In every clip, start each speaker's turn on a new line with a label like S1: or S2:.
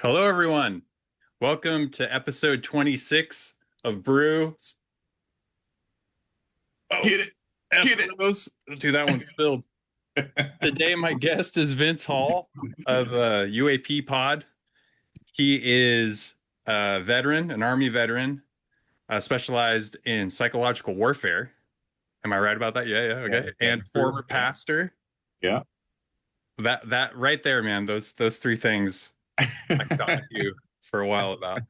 S1: Hello, everyone. Welcome to episode 26 of Brew. Oh,
S2: Get it. Get it.
S1: FOs. Dude, that one spilled. Today, my guest is Vince Hall of UAP Pod. He is a veteran, an Army veteran, specialized in psychological warfare. Am I right about that? Yeah, okay. And former pastor.
S2: Yeah.
S1: That right there, man. Those three things I thought of you for a while about.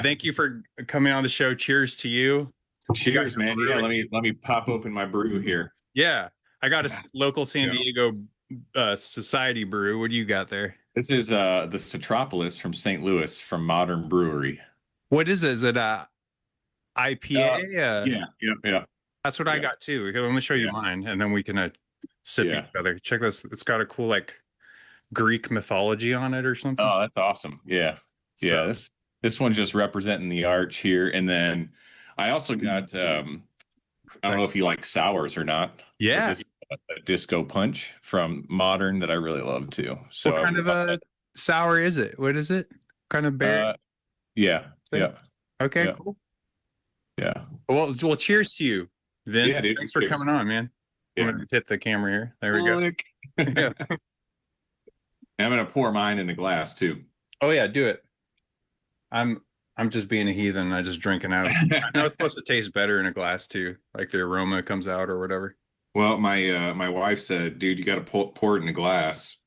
S1: Thank you for coming on the show. Cheers to you.
S2: Cheers, man. Yeah, let me pop open my brew here.
S1: Yeah, I got a local San
S2: Yeah.
S1: Diego society brew. What do you got there?
S2: This is the Citropolis from St. Louis from Modern Brewery.
S1: What is it? Is it a IPA?
S2: Yeah.
S1: That's what I
S2: Yeah.
S1: got too. Let me show you
S2: Yeah.
S1: mine, and then we can sip
S2: Yeah.
S1: each other. Check this. It's got a cool like Greek mythology on it or something.
S2: Oh, that's awesome. Yeah. Yeah. This one's just representing the arch here. And then I also got I don't know if you like sours or not.
S1: Yeah.
S2: But this a disco punch from Modern that I really love too. So
S1: What kind of a sour is it? What is it? Kind of berry?
S2: yeah. Yeah.
S1: Okay,
S2: yeah.
S1: cool.
S2: Yeah.
S1: Well, cheers to you, Vince.
S2: Yeah, dude,
S1: Thanks for
S2: cheers.
S1: coming on, man.
S2: Yeah.
S1: I'm gonna hit the camera here. There we go. Yeah.
S2: I'm gonna pour mine in a glass too.
S1: Oh yeah, do it. I'm just being a heathen. I just drink it out. I know it's supposed to taste better in a glass too, like the aroma comes out or whatever.
S2: Well, my wife said, "Dude, you got to pour it in a glass,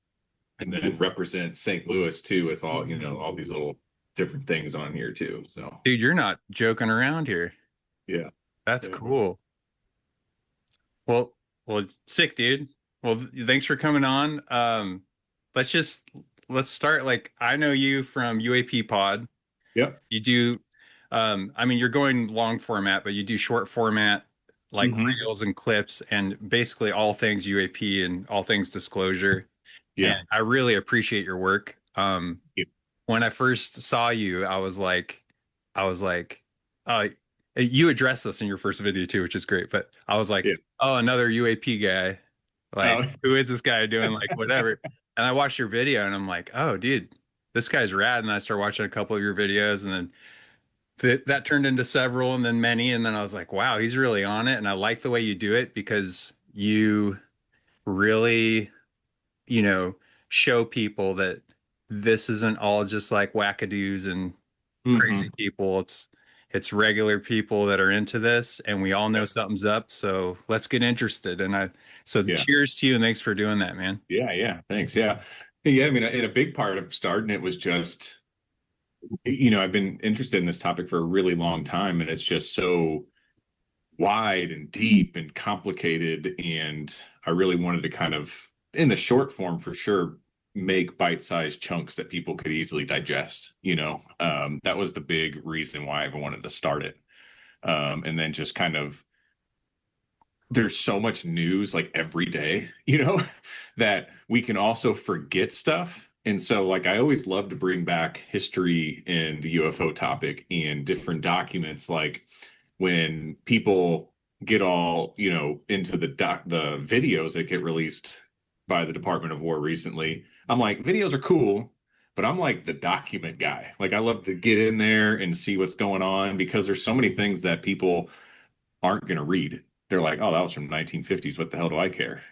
S2: and then represent St. Louis too with all all these little different things on here too." So,
S1: Dude, you're not joking around here.
S2: yeah,
S1: That's
S2: Yeah.
S1: cool. Well, sick, dude. Well, thanks for coming on. Let's start. Like, I know you from UAP Pod.
S2: Yep.
S1: You do, I mean, you're going long format, but you do short format, like
S2: Mhm.
S1: reels and clips, and basically all things UAP and all things disclosure.
S2: Yeah.
S1: And I really appreciate your work.
S2: Yeah.
S1: When I first saw you, I was like, you addressed this in your first video too, which is great. But I was like,
S2: Yeah.
S1: oh, another UAP guy. Like,
S2: Oh.
S1: who is this guy doing like whatever? And I watched your video and I'm like, oh, dude, this guy's rad. And I started watching a couple of your videos, and then that turned into several, and then many. And then I was like, wow, he's really on it. And I like the way you do it because you really, show people that this isn't all just like wackadoos and crazy
S2: Mhm.
S1: people. It's regular people that are into this, and we all know something's up. So let's get interested. So
S2: Yeah.
S1: cheers to you, and thanks for doing that, man.
S2: Yeah. Thanks. Yeah. Yeah. I mean, and a big part of starting it was just, I've been interested in this topic for a really long time, and it's just so wide and deep and complicated. And I really wanted to kind of, in the short form for sure, make bite-sized chunks that people could easily digest. That was the big reason why I wanted to start it. And then just kind of, there's so much news like every day, that we can also forget stuff. And so like I always love to bring back history in the UFO topic and different documents, like when people get all, into the videos that get released by the Department of War recently. I'm like, videos are cool, but I'm like the document guy. Like I love to get in there and see what's going on, because there's so many things that people aren't going to read. They're like, oh, that was from 1950s. What the hell do I care?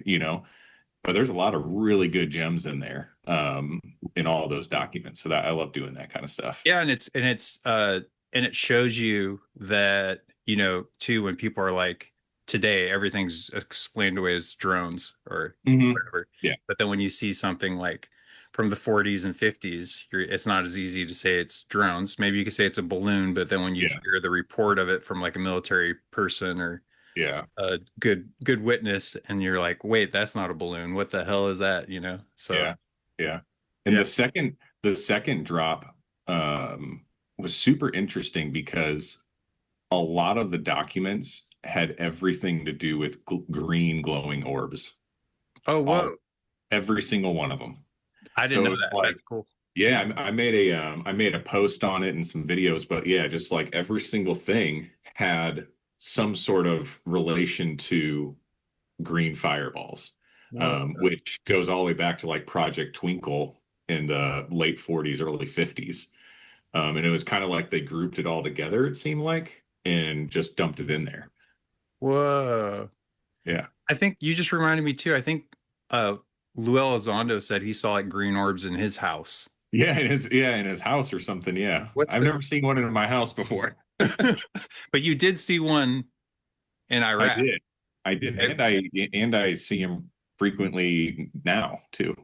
S2: But there's a lot of really good gems in there, in all of those documents. So that I love doing that kind of stuff.
S1: Yeah, and it shows you that, too, when people are like, today everything's explained away as drones or whatever.
S2: Yeah.
S1: But then when you see something like from the 40s and 50s, it's not as easy to say it's drones. Maybe you could say it's a balloon, but then when you hear the report of it from like a military person or a good witness, and you're like, wait, that's not a balloon. What the hell is that? So
S2: yeah. And the second drop was super interesting because a lot of the documents had everything to do with green glowing orbs.
S1: Oh, whoa.
S2: Every single one of them.
S1: I didn't know
S2: it's
S1: that.
S2: like,
S1: that's cool.
S2: Yeah, I made a post on it and some videos, but yeah, just like every single thing had some sort of relation to green fireballs, which goes all the way back to like Project Twinkle in the late 40s, early 50s. And it was kind of like they grouped it all together, it seemed like, and just dumped it in there.
S1: Whoa.
S2: Yeah.
S1: I think you just reminded me too. I think uh Lou Elizondo said he saw like green orbs in his house.
S2: In his house or something. Yeah.
S1: What's
S2: I've
S1: the
S2: never seen one in my house before.
S1: but you did see one in
S2: I
S1: Iraq.
S2: did. I did. And I see him frequently now too.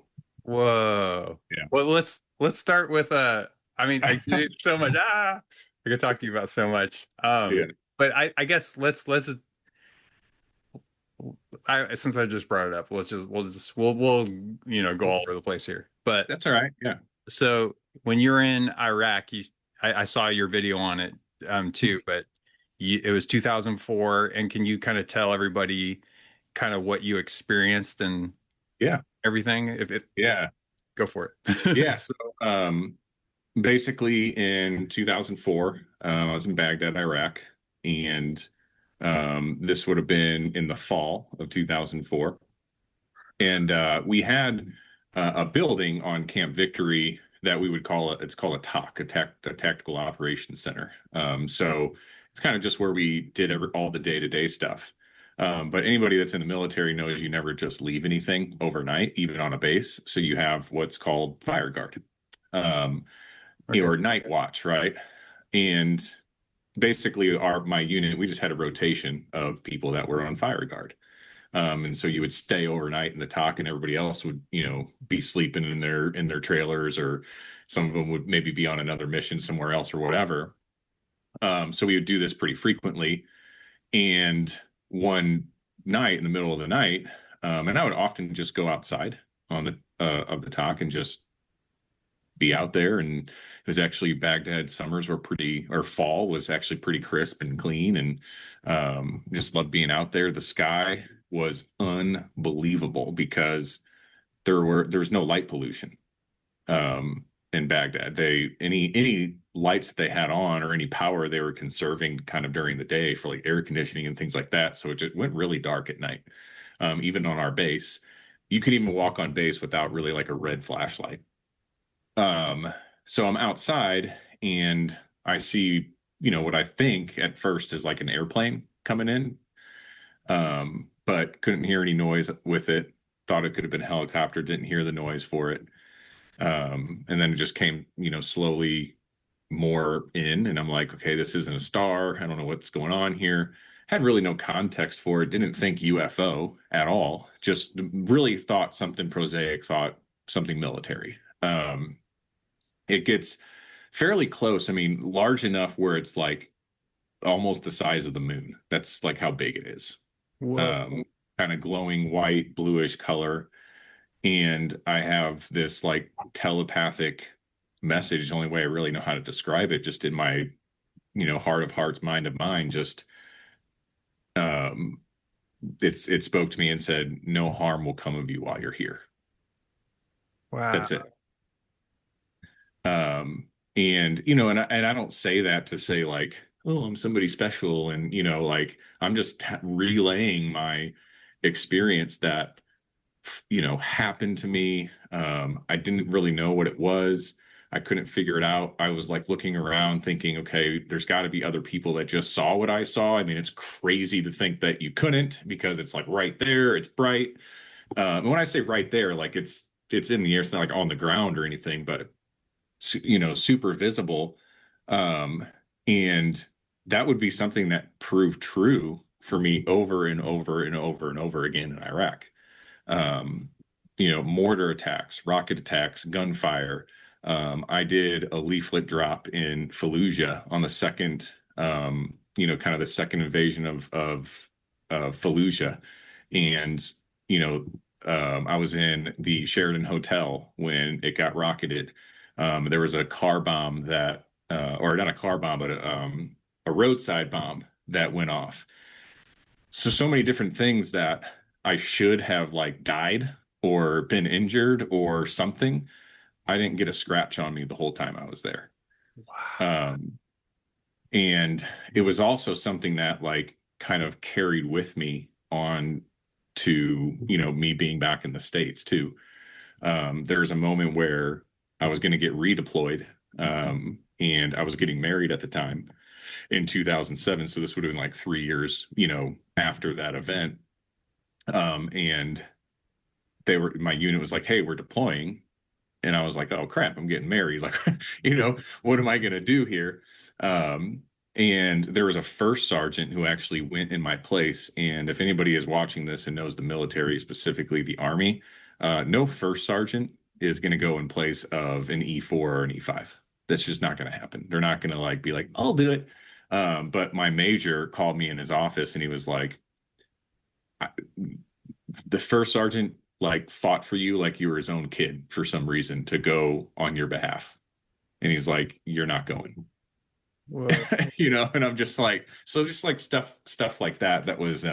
S1: Whoa.
S2: Yeah.
S1: Well, let's start with I mean, I did so much. I could talk to you about so much.
S2: Yeah.
S1: But I guess let's I since I just brought it up, we'll go all over the place here. But
S2: That's all right. Yeah.
S1: so when you're in Iraq, I saw your video on it too, but it was 2004. And can you kind of tell everybody kind of what you experienced and
S2: Yeah.
S1: everything? If
S2: Yeah.
S1: go for it.
S2: Yeah. So basically in 2004, I was in Baghdad, Iraq, and this would have been in the fall of 2004. And we had a building on Camp Victory that we would call it's called a TOC, a Tactical Operations Center. So it's kind of just where we did all the day-to-day stuff. But anybody that's in the military knows you never just leave anything overnight, even on a base. So you have what's called fire guard,
S1: Okay.
S2: or night watch, right? And basically, my unit, we just had a rotation of people that were on fire guard. And so you would stay overnight in the TOC, and everybody else would, be sleeping in their trailers, or some of them would maybe be on another mission somewhere else or whatever. So we would do this pretty frequently. And one night in the middle of the night, and I would often just go outside on the of the TOC and just be out there. And it was actually Baghdad summers were or fall was actually pretty crisp and clean, and just loved being out there. The sky was unbelievable because there's no light pollution in Baghdad. Any lights that they had on, or any power they were conserving kind of during the day for like air conditioning and things like that. So it just went really dark at night. Even on our base, you could even walk on base without really like a red flashlight. So I'm outside and I see, what I think at first is like an airplane coming in. But couldn't hear any noise with it. Thought it could have been a helicopter, didn't hear the noise for it. And then it just came, slowly more in, and I'm like, okay, this isn't a star. I don't know what's going on here. Had really no context for it. Didn't think UFO at all. Just really thought something prosaic, thought something military. It gets fairly close. I mean, large enough where it's like almost the size of the moon. That's like how big it is.
S1: Whoa.
S2: Kind of glowing white, bluish color. And I have this like telepathic message. The only way I really know how to describe it, just in my, heart of hearts, mind of mind, just it spoke to me and said, no harm will come of you while you're here.
S1: Wow.
S2: That's it. And and I don't say that to say like, oh, I'm somebody special, and like I'm just relaying my experience that happened to me. I didn't really know what it was. I couldn't figure it out. I was like looking around thinking, okay, there's got to be other people that just saw what I saw. I mean, it's crazy to think that you couldn't, because it's like right there, it's bright. And when I say right there, like it's in the air, it's not like on the ground or anything, but super visible. And that would be something that proved true for me over and over and over and over again in Iraq. Mortar attacks, rocket attacks, gunfire. I did a leaflet drop in Fallujah on the second, kind of the second invasion of Fallujah. And, I was in the Sheridan Hotel when it got rocketed. There was a car bomb or not a car bomb, but a roadside bomb that went off. So many different things that I should have like died or been injured or something. I didn't get a scratch on me the whole time I was there.
S1: Wow.
S2: And it was also something that like kind of carried with me on to, me being back in the States too. There's a moment where I was going to get redeployed. And I was getting married at the time in 2007. So this would have been like 3 years, after that event. And my unit was like, hey, we're deploying. And I was like, oh crap, I'm getting married. Like, what am I going to do here? Um, and there was a first sergeant who actually went in my place. And if anybody is watching this and knows the military, specifically the Army, no first sergeant is going to go in place of an E4 or an E5. That's just not going to happen. They're not going to like be like, I'll do it. But my major called me in his office and he was like, the first sergeant like fought for you like you were his own kid for some reason to go on your behalf. And he's like, you're not going.
S1: Whoa.
S2: And I'm just like, so just like stuff like that was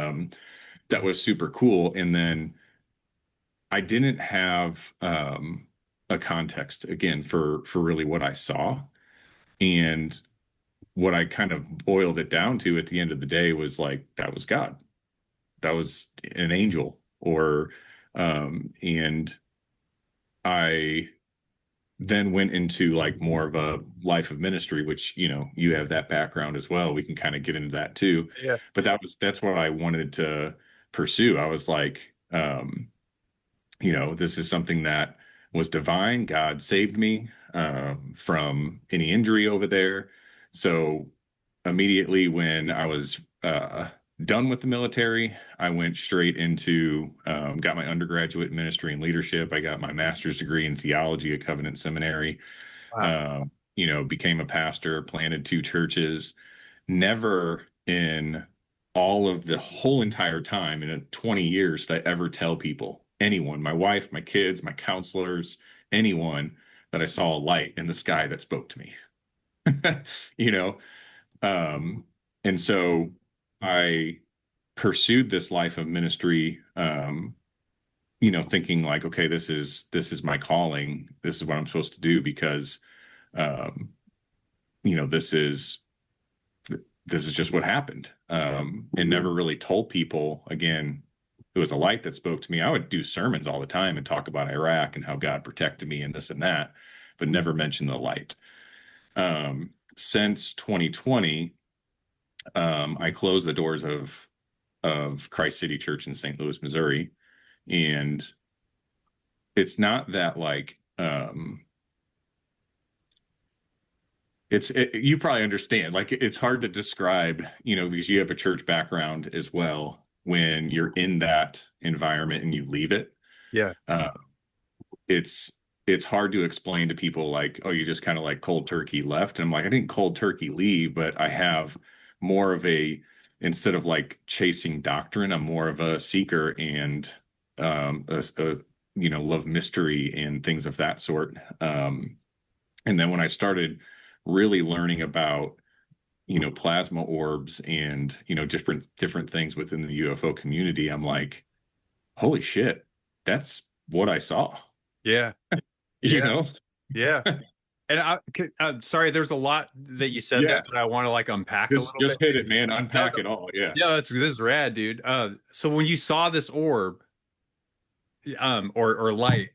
S2: super cool. And then I didn't have a context again for really what I saw. And what I kind of boiled it down to at the end of the day was like, that was God. That was an angel. And I then went into like more of a life of ministry, which, you have that background as well. We can kind of get into that too.
S1: Yeah.
S2: But that's what I wanted to pursue. I was like, this is something that was divine. God saved me from any injury over there. So immediately when I was done with the military, I went straight into, got my undergraduate in ministry and leadership. I got my master's degree in theology at Covenant Seminary.
S1: Wow.
S2: Became a pastor, planted 2 churches. Never in all of the whole entire time in 20 years did I ever tell people, anyone, my wife, my kids, my counselors, anyone, that I saw a light in the sky that spoke to me. you know, and so I pursued this life of ministry, thinking like, okay, this is my calling. This is what I'm supposed to do because, um, this is just what happened. And never really told people, again, it was a light that spoke to me. I would do sermons all the time and talk about Iraq and how God protected me and this and that, but never mention the light. Since 2020, I closed the doors of Christ City Church in St. Louis, Missouri. And it's not that like, you probably understand, like it's hard to describe, because you have a church background as well. When you're in that environment and you leave it,
S1: Yeah.
S2: It's hard to explain to people like, oh, you just kind of like cold turkey left. And I'm like, I didn't cold turkey leave, but I have more of instead of like chasing doctrine, I'm more of a seeker and love mystery and things of that sort. And then when I started really learning about plasma orbs and different things within the UFO community, I'm like, holy shit, that's what I saw.
S1: Yeah.
S2: you
S1: Yeah.
S2: know
S1: Yeah. And I'm sorry, there's a lot that you said there that I want to like unpack a little
S2: just
S1: bit.
S2: hit it, man. Unpack
S1: No,
S2: it all. Yeah.
S1: yeah, this is rad, dude. So when you saw this orb, or light,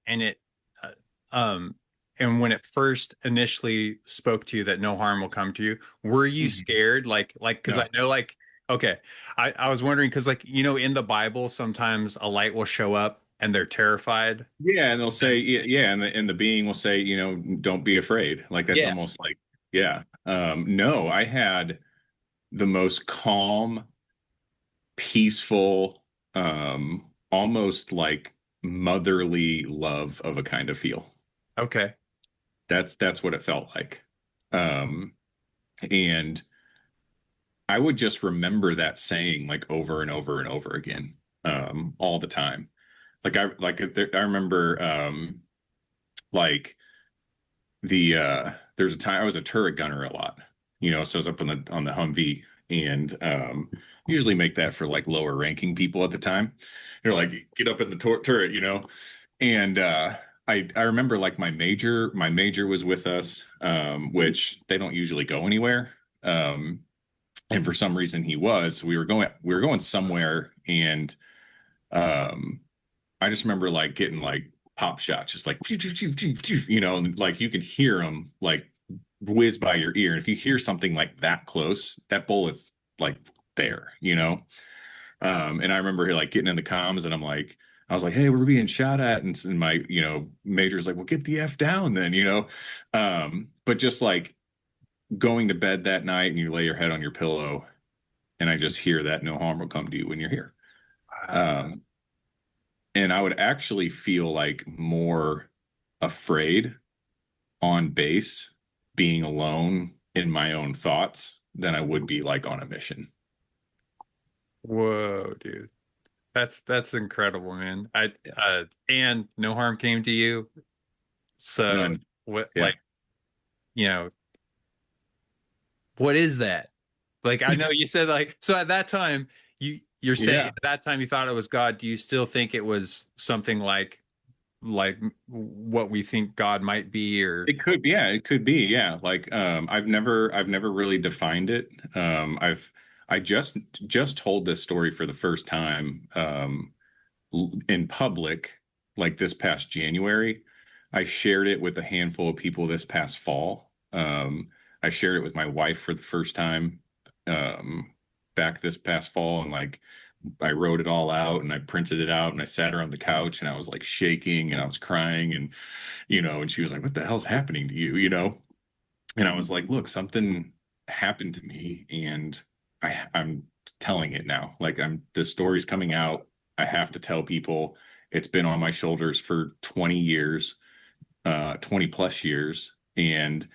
S1: and it, uh, um, and when it first initially spoke to you that no harm will come to you, were you scared? Because
S2: No.
S1: I know, like, okay, I was wondering because, like, in the Bible, sometimes a light will show up and they're terrified.
S2: Yeah, and they'll say, yeah, and the being will say, don't be afraid. Like that's
S1: Yeah.
S2: almost like, yeah. No, I had the most calm, peaceful, almost like motherly love of a kind of feel.
S1: Okay.
S2: That's what it felt like. And I would just remember that saying like over and over and over again, all the time. I remember, like there's a time I was a turret gunner a lot, so I was up on the Humvee, and usually make that for like lower ranking people at the time. They're like, get up in the turret, and I remember like my major was with us, which they don't usually go anywhere. And for some reason he was. We were going somewhere, and I just remember like getting like pop shots, just like, you know, and like you can hear them like whiz by your ear. And if you hear something like that close, that bullet's like there, you know? And I remember like getting in the comms and I was like, hey, we're being shot at. And my, you know, major's like, well, get the F down then, you know? But just like going to bed that night and you lay your head on your pillow and I just hear that no harm will come to you when you're here. Um, and I would actually feel like more afraid on base being alone in my own thoughts than I would be like on a mission.
S1: Whoa, dude. That's incredible, man. I
S2: Yeah.
S1: and no harm came to you. So
S2: None.
S1: what,
S2: Yeah.
S1: like, you know, what is that? Like, I know you said like, so at that time, you're saying
S2: Yeah.
S1: at that time you thought it was God. Do you still think it was something like what we think God might be, or
S2: It could, yeah, it could be, yeah. Like, I've never really defined it. I just told this story for the first time, in public, like this past January. I shared it with a handful of people this past fall. I shared it with my wife for the first time, um, back this past fall, and like I wrote it all out and I printed it out and I sat her on the couch and I was like shaking and I was crying and you know, and she was like, "What the hell's happening to you?" You know, and I was like, "Look, something happened to me and I'm telling it now. Like the story's coming out. I have to tell people. It's been on my shoulders for 20 years, 20 plus years, and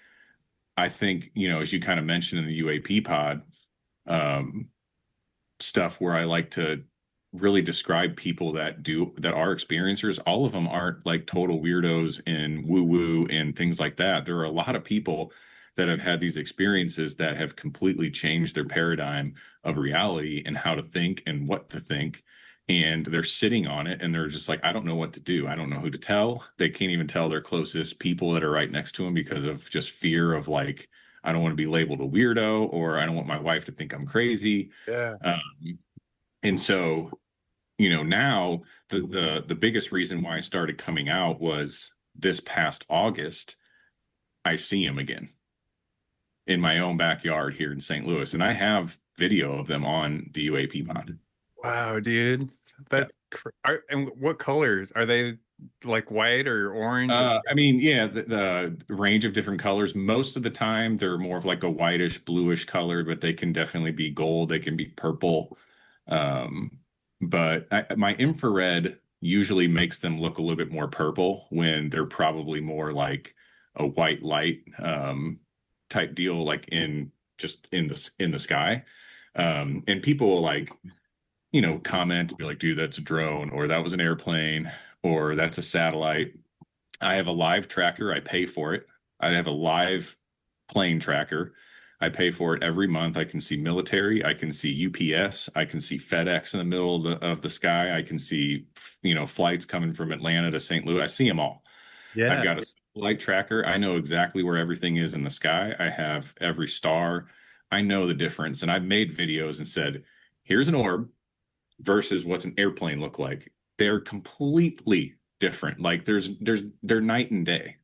S2: I think, you know, as you kind of mentioned in the UAP pod, um, stuff where I like to really describe people that are experiencers. All of them aren't like total weirdos and woo woo and things like that. There are a lot of people that have had these experiences that have completely changed their paradigm of reality and how to think and what to think. And they're sitting on it and they're just like, I don't know what to do. I don't know who to tell. They can't even tell their closest people that are right next to them because of just fear of like, I don't want to be labeled a weirdo or I don't want my wife to think I'm crazy.
S1: yeah.
S2: And so, you know, now the biggest reason why I started coming out was this past August. I see him again in my own backyard here in St. Louis, and I have video of them on the UAP pod.
S1: Wow, dude.
S2: Yeah.
S1: And what colors are they? Like white or orange? Or
S2: I mean, yeah, the range of different colors. Most of the time, they're more of like a whitish, bluish color, but they can definitely be gold. They can be purple. Um, but my infrared usually makes them look a little bit more purple when they're probably more like a white light, type deal, like in just in the sky. And people will like, you know, comment, be like, dude, that's a drone, or that was an airplane, or that's a satellite. I have a live tracker. I pay for it. I have a live plane tracker. I pay for it every month. I can see military. I can see UPS. I can see FedEx in the middle of the sky. I can see, you know, flights coming from Atlanta to St. Louis. I see them all. I've
S1: yeah.
S2: got a light tracker. I know exactly where everything is in the sky. I have every star. I know the difference. And I've made videos and said, here's an orb versus what's an airplane look like. They're completely different. Like they're night and day.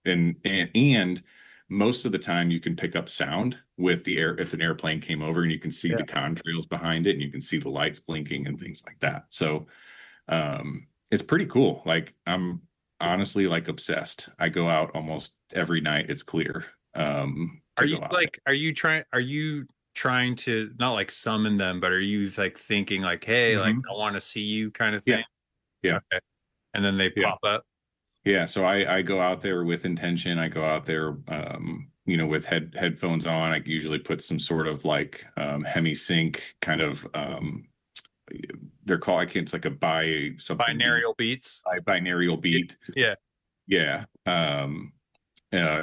S2: And most of the time you can pick up sound with the air if an airplane came over and you can see
S1: Yeah.
S2: the contrails behind it and you can see the lights blinking and things like that. So it's pretty cool. Like I'm honestly like obsessed. I go out almost every night. It's clear
S1: Are
S2: to
S1: you
S2: go out there.
S1: like, are you trying to not like summon them, but are you like thinking like, hey, like
S2: Hmm.
S1: I want to see you kind of
S2: Yeah,
S1: thing?
S2: yeah,
S1: Okay. And then they
S2: yeah.
S1: pop up.
S2: Yeah, so I go out there with intention. I go out there, you know, with headphones on. I usually put some sort of like hemi sync kind of they're called. I can't. It's like a bi something beat,
S1: Binarial beats.
S2: binarial beat.
S1: Yeah.
S2: Yeah,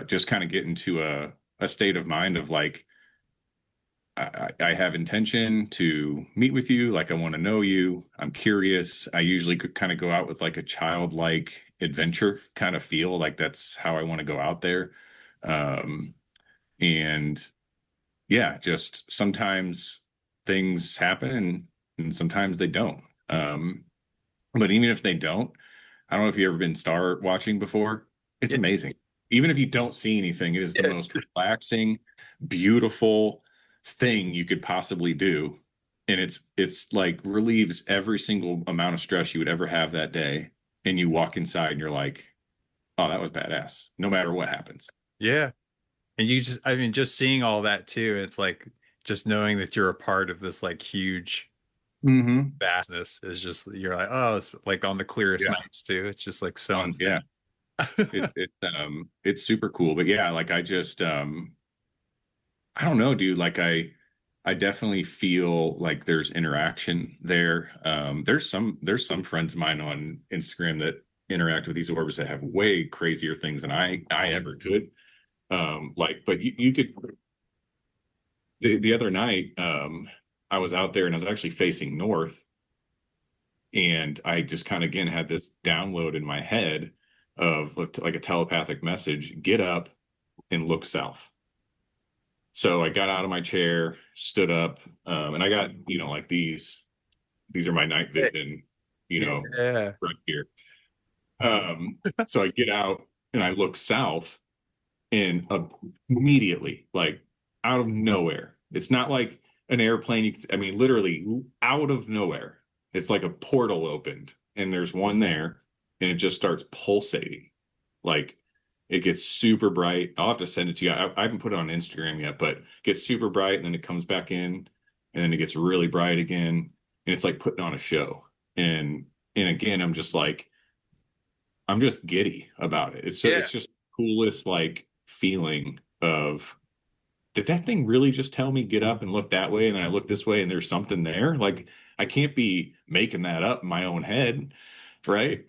S2: just kind of get into a state of mind of like I have intention to meet with you. Like I want to know you. I'm curious. I usually could kind of go out with like a childlike adventure kind of feel. Like that's how I want to go out there. Um, and yeah, just sometimes things happen and sometimes they don't. But even if they don't, I don't know if you've ever been star watching before. It's
S1: Yeah.
S2: amazing. Even if you don't see anything, it is the
S1: Yeah.
S2: most relaxing, beautiful thing you could possibly do. And it's like relieves every single amount of stress you would ever have that day. And you walk inside and you're like, oh, that was badass, no matter what happens.
S1: Yeah. And you just, I mean, just seeing all that too, it's like just knowing that you're a part of this like huge
S2: Mm-hmm.
S1: vastness is just, you're like, oh, it's like on the clearest
S2: Yeah.
S1: nights too. It's just like so
S2: Yeah.
S1: insane.
S2: It's super cool. But yeah, like I just I don't know, dude. Like I definitely feel like there's interaction there. There's some friends of mine on Instagram that interact with these orbs that have way crazier things than I ever could. Like, but you could the other night, I was out there and I was actually facing north, and I just kind of again had this download in my head of like a telepathic message: get up and look south. So I got out of my chair, stood up, and I got, like these are my night vision,
S1: Yeah.
S2: right here. So I get out and I look south, and immediately, like out of nowhere, it's not like an airplane. I mean, literally out of nowhere, it's like a portal opened, and there's one there, and it just starts pulsating. Like it gets super bright. I'll have to send it to you. I haven't put it on Instagram yet, but it gets super bright, and then it comes back in, and then it gets really bright again, and it's like putting on a show. And again, I'm just giddy about it.
S1: Yeah.
S2: It's just coolest like feeling of, did that thing really just tell me get up and look that way, and then I look this way and there's something there? Like I can't be making that up in my own head, right?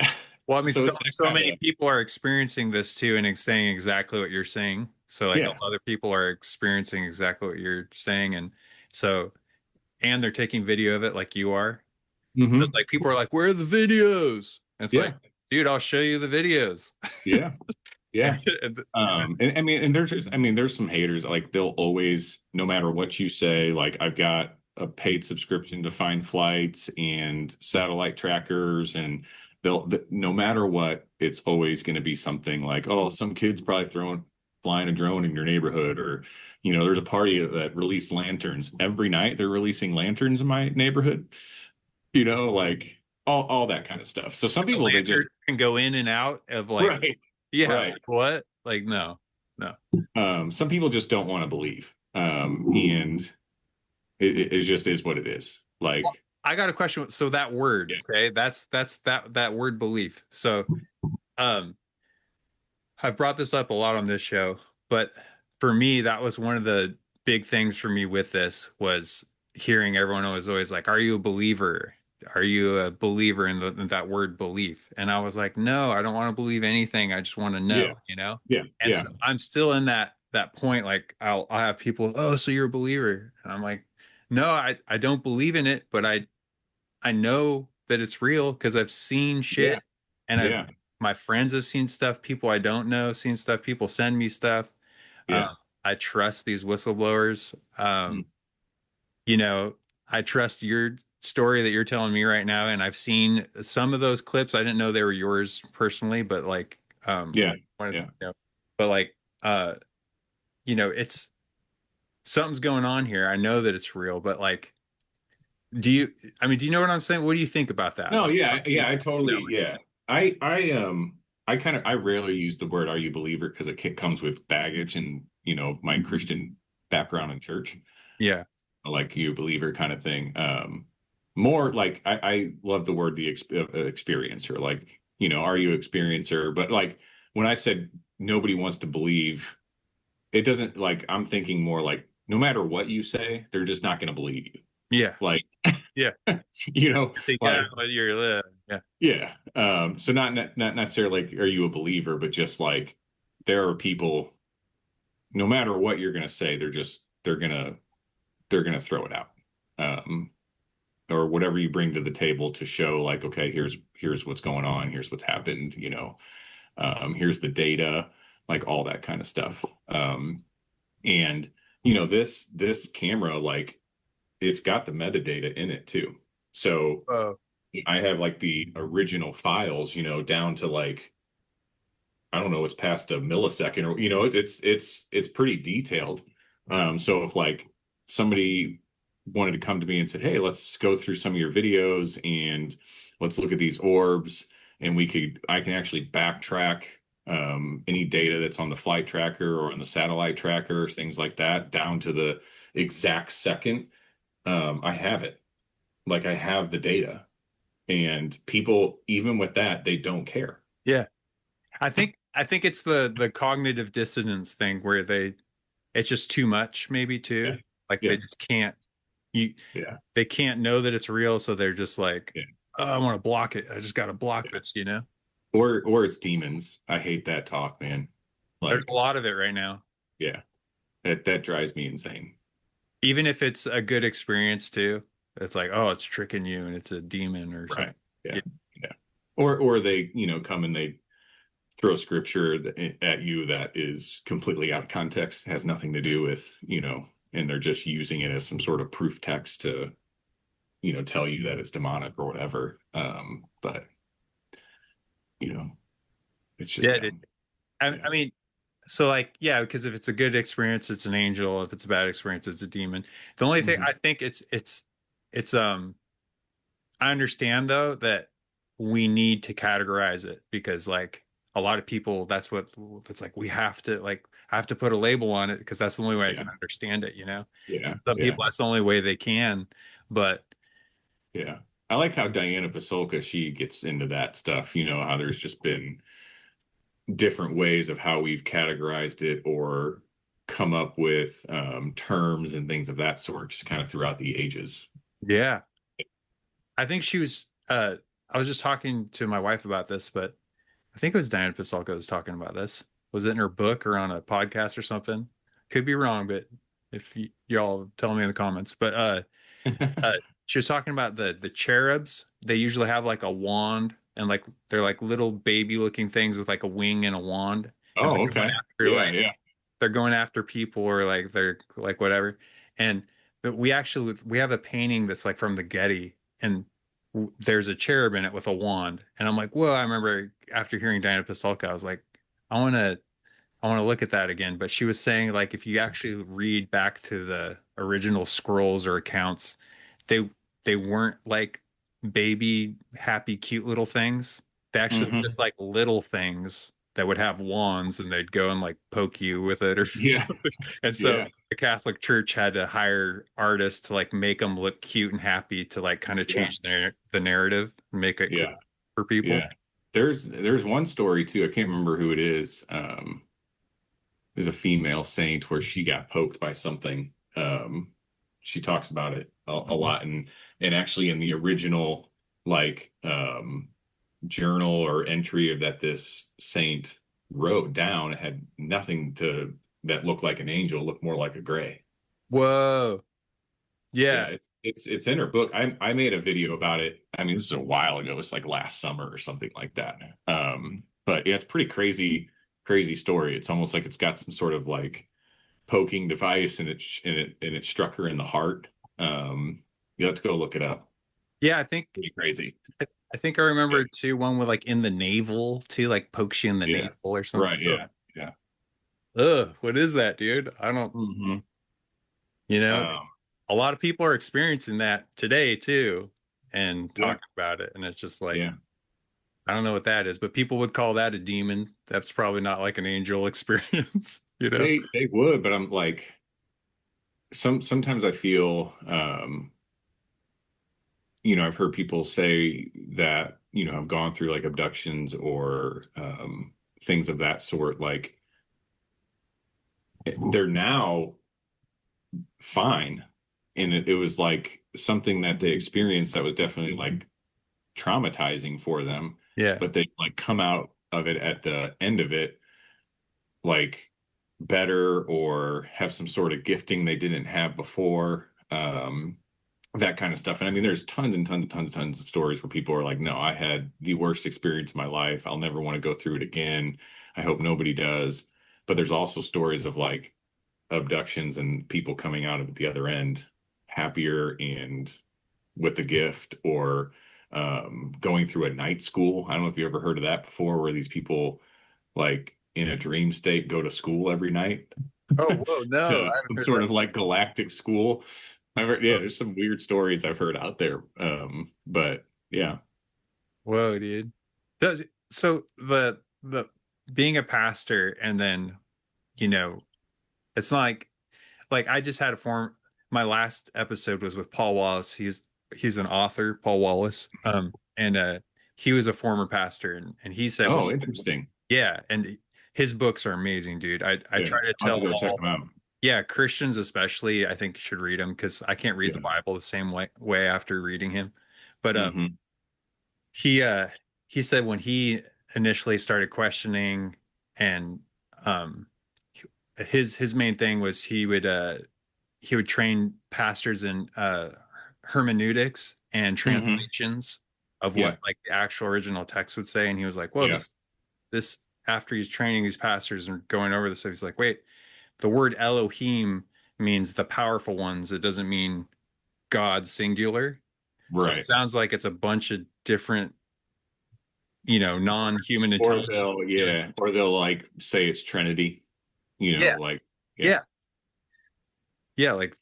S1: Well, I mean,
S2: So
S1: so
S2: it's that
S1: so
S2: kind
S1: many
S2: of,
S1: people are experiencing this too and saying exactly what you're saying. So like a
S2: yeah.
S1: lot of people are experiencing exactly what you're saying, and so and they're taking video of it like you are. It's
S2: Hmm.
S1: like people are like, "Where are the videos?" And it's like,
S2: Yeah.
S1: dude, I'll show you the videos.
S2: Yeah. Yeah.
S1: And
S2: And I mean, and there's some haters, like they'll always, no matter what you say, like I've got a paid subscription to find flights and satellite trackers, and no matter what, it's always going to be something like, oh, some kid's probably flying a drone in your neighborhood, or, there's a party that released lanterns every night. They're releasing lanterns in my neighborhood, like all that kind of stuff. So some
S1: the
S2: people, they
S1: lantern
S2: just,
S1: can go in and out of like,
S2: right,
S1: yeah,
S2: right.
S1: like what? Like no, no.
S2: Some people just don't want to believe, and it just is what it is.
S1: Well,
S2: Like,
S1: I got a question. So that word,
S2: yeah,
S1: okay, that's that word belief. So um I've brought this up a lot on this show, but for me, that was one of the big things for me with this was hearing everyone was always like, "Are you a believer? Are you a believer in, in that word belief?" And I was like, "No, I don't want to believe anything. I just want to
S2: yeah,
S1: know."
S2: yeah,
S1: And
S2: yeah,
S1: so I'm still in that point. Like I'll have people, "Oh, so you're a believer?" And I'm like, "No, I don't believe in it, but I know that it's real because I've seen
S2: yeah,
S1: shit and I've
S2: yeah,
S1: my friends have seen stuff, people I don't know seen stuff, people send me stuff. Um,
S2: yeah,
S1: I trust these whistleblowers.
S2: mm,
S1: You know, I trust your story that you're telling me right now, and I've seen some of those clips. I didn't know they were yours personally, but like,
S2: yeah,
S1: wanted,
S2: yeah.
S1: but like, it's something's going on here. I know that it's real, but like, do you? I mean, do you know what I'm saying? What do you think about that?
S2: No,
S1: Like,
S2: yeah, yeah. I
S1: no.
S2: totally, yeah. I rarely use the word "are you a believer" because it comes with baggage and my Christian background in church,
S1: Yeah.
S2: like you a believer kind of thing. More like I love the word experiencer, like, are you experiencer? But like when I said nobody wants to believe, it doesn't, like, I'm thinking more like no matter what you say, they're just not going to believe you.
S1: Yeah.
S2: Like,
S1: Yeah.
S2: you know,
S1: I think
S2: like,
S1: but you're yeah.
S2: yeah. So not necessarily like, are you a believer, but just like there are people, no matter what you're going to say, they're gonna throw it out. Um, or whatever you bring to the table to show like, okay, here's what's going on, here's what's happened, here's the data, like all that kind of stuff. And this camera, like, it's got the metadata in it too. So
S1: Oh.
S2: I have like the original files, down to like, I don't know, it's past a millisecond, or it's pretty detailed. So if like somebody wanted to come to me and said, "Hey, let's go through some of your videos and let's look at these orbs," and I can actually backtrack any data that's on the flight tracker or on the satellite tracker, things like that, down to the exact second. I have it. Like I have the data, and people, even with that, they don't care.
S1: Yeah. I think it's the cognitive dissonance thing where it's just too much maybe
S2: Yeah,
S1: too. Like
S2: yeah,
S1: they just can't you
S2: yeah,
S1: they can't know that it's real, so they're just like,
S2: yeah.
S1: oh, I want to block it. I just got to block this, you know?
S2: Or it's demons. I hate that talk, man.
S1: There's a
S2: Like,
S1: lot of it right now.
S2: yeah, that drives me insane.
S1: Even if it's a good experience too. It's like, oh, it's tricking you and it's a demon or something.
S2: Right. Yeah.
S1: Yeah.
S2: Yeah. Or they, come and they throw scripture at you that is completely out of context, has nothing to do with, and they're just using it as some sort of proof text to, tell you that it's demonic or whatever. But, you know, it's just
S1: Yeah, dude.
S2: dumb.
S1: I,
S2: Yeah.
S1: I mean, so like, yeah, because if it's a good experience, it's an angel. If it's a bad experience, it's a demon. The only thing
S2: Mhm.
S1: I think it's I understand though that we need to categorize it because like a lot of people that's what it's like we have to like I have to put a label on it because that's the only way I
S2: Yeah.
S1: can understand it, you know?
S2: Yeah.
S1: Some
S2: Yeah.
S1: people that's the only way they can, but
S2: Yeah. I like how Diana Pasolka, she gets into that stuff, how there's just been different ways of how we've categorized it or come up with terms and things of that sort, just kind of throughout the ages.
S1: yeah. I think she was I was just talking to my wife about this, but I think it was Diana Pasulka was talking about this. Was it in her book or on a podcast or something? Could be wrong, but if y'all tell me in the comments. But uh, she was talking about the cherubs. They usually have like a wand and like they're like little baby looking things with like a wing and a wand, and
S2: Oh,
S1: they're going
S2: okay.
S1: after
S2: Yeah,
S1: like
S2: yeah.
S1: they're going after people or like they're like whatever. And but we have a painting that's like from the Getty, and there's a cherub in it with a wand. And I'm like, whoa! I remember after hearing Diana Pistolka, I was like, I want to I want to look at that again. But she was saying like if you actually read back to the original scrolls or accounts, they they weren't like baby happy cute little things. They actually were just
S2: Hmm.
S1: like little things that would have wands and they'd go and like poke you with it or
S2: Yeah,
S1: something. And so
S2: yeah,
S1: the Catholic Church had to hire artists to like make them look cute and happy to like kind of
S2: yeah,
S1: change the narrative and make it cool
S2: yeah,
S1: for people.
S2: yeah. There's one story too. I can't remember who it is. There's a female saint where she got poked by something. She talks about it a lot, and actually in the original like journal or entry of that this saint wrote down, it had nothing to that looked like an angel, looked more like a gray.
S1: Whoa.
S2: Yeah,
S1: Yeah.
S2: it's in her book. I made a video about it. I mean, this is a while ago. It's like last summer or something like that. But yeah, it's pretty crazy story. It's almost like it's got some sort of like poking device, and it struck her in the heart. You have to go look it up.
S1: Yeah,
S2: Pretty crazy.
S1: I think I
S2: Yeah.
S1: remember too one with like in the navel too, like pokes you in the
S2: Yeah.
S1: navel or something.
S2: Right.
S1: Ugh,
S2: Yeah. Yeah.
S1: ugh, what is that, dude? I don't,
S2: Hmm.
S1: you know,
S2: Um,
S1: a lot of people are experiencing that today too and
S2: yeah.
S1: talking about it. And it's just like,
S2: Yeah.
S1: I don't know what that is, but people would call that a demon. That's probably not like an angel experience, you know?
S2: They would, but I'm like sometimes I feel I've heard people say that, have gone through like abductions or things of that sort. Like they're now fine. And it was like something that they experienced that was definitely like traumatizing for them.
S1: Yeah.
S2: But they like come out of it at the end of it like better or have some sort of gifting they didn't have before. That kind of stuff. And I mean, there's tons and tons and tons and tons of stories where people are like, no, I had the worst experience of my life. I'll never want to go through it again. I hope nobody does. But there's also stories of like abductions and people coming out of the other end happier and with the gift or going through a night school. I don't know if you ever heard of that before, where these people like in a dream state go to school every night
S1: Oh, whoa, no,
S2: to
S1: I haven't
S2: some
S1: heard
S2: sort
S1: that.
S2: of like galactic school. I've heard, yeah,
S1: Whoa,
S2: there's some weird stories I've heard out there. But yeah.
S1: whoa, dude. Does so the being a pastor and then, you know, it's not like I just had a form. My last episode was with Paul Wallace. He's an author, Paul Wallace. And he was a former pastor, and he said
S2: Oh,
S1: when
S2: interesting.
S1: yeah, and his books are amazing, dude. I
S2: Yeah,
S1: try to
S2: I'll have
S1: tell
S2: to go check
S1: all
S2: them out.
S1: yeah, Christians especially, I think should read him because I can't read the
S2: Yeah.
S1: Bible the same way after reading him. But
S2: Hmm.
S1: he uh he said when he initially started questioning and um his main thing was he would train pastors in hermeneutics and
S2: Hmm.
S1: translations of
S2: Yeah.
S1: what like the actual original text would say. And he was like, well,
S2: Yeah.
S1: this after he's training these pastors and going over this, he's like, wait, the word Elohim means the powerful ones. It doesn't mean God singular. So it
S2: Right.
S1: sounds like it's a bunch of different, non-human
S2: Or
S1: intelligence
S2: they'll,
S1: doing.
S2: yeah, or they'll like say it's Trinity,
S1: Yeah,
S2: like, yeah,
S1: yeah, yeah. Like,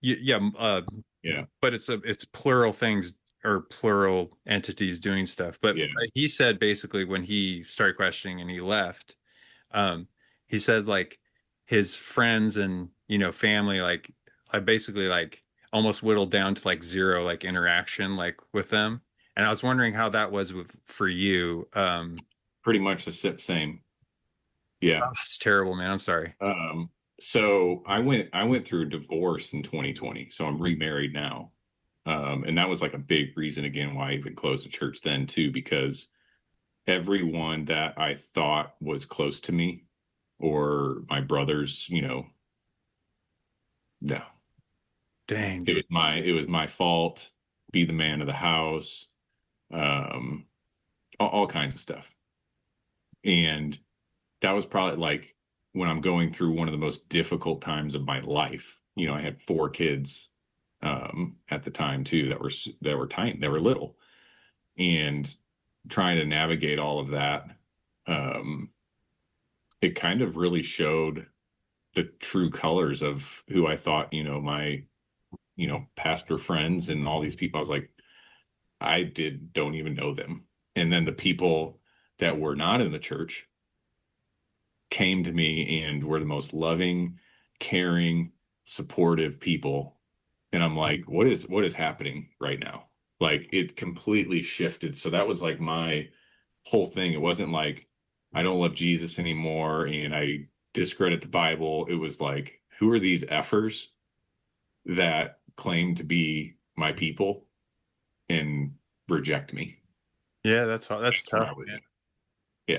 S1: yeah.
S2: yeah,
S1: But it's plural things or plural entities doing stuff. But
S2: yeah.
S1: he said basically when he started questioning and he left, um, he said like his friends and family like I basically like almost whittled down to like zero like interaction like with them. And I was wondering how that was with for you.
S2: Pretty much the same. Yeah.
S1: Oh, it's terrible, man. I'm sorry.
S2: Um, so I went through a divorce in 2020, so I'm remarried now. And that was like a big reason again why I even closed the church then too, because everyone that I thought was close to me or my brothers, no,
S1: Dang,
S2: it
S1: dude.
S2: was my fault. Be the man of the house, um, all kinds of stuff. And that was probably like when I'm going through one of the most difficult times of my life. I had four kids at the time too that were tiny, they were little, and trying to navigate all of that. Um, it kind of really showed the true colors of who I thought, my, pastor friends and all these people. I was like, don't even know them. And then the people that were not in the church came to me and were the most loving, caring, supportive people. And I'm like, what is happening right now? Like it completely shifted. So that was like my whole thing. It wasn't like I don't love Jesus anymore and I discredit the Bible. It was like, who are these effers that claim to be my people and reject me?
S1: Yeah, that's
S2: That's where
S1: tough,
S2: I was
S1: man.
S2: at. Yeah.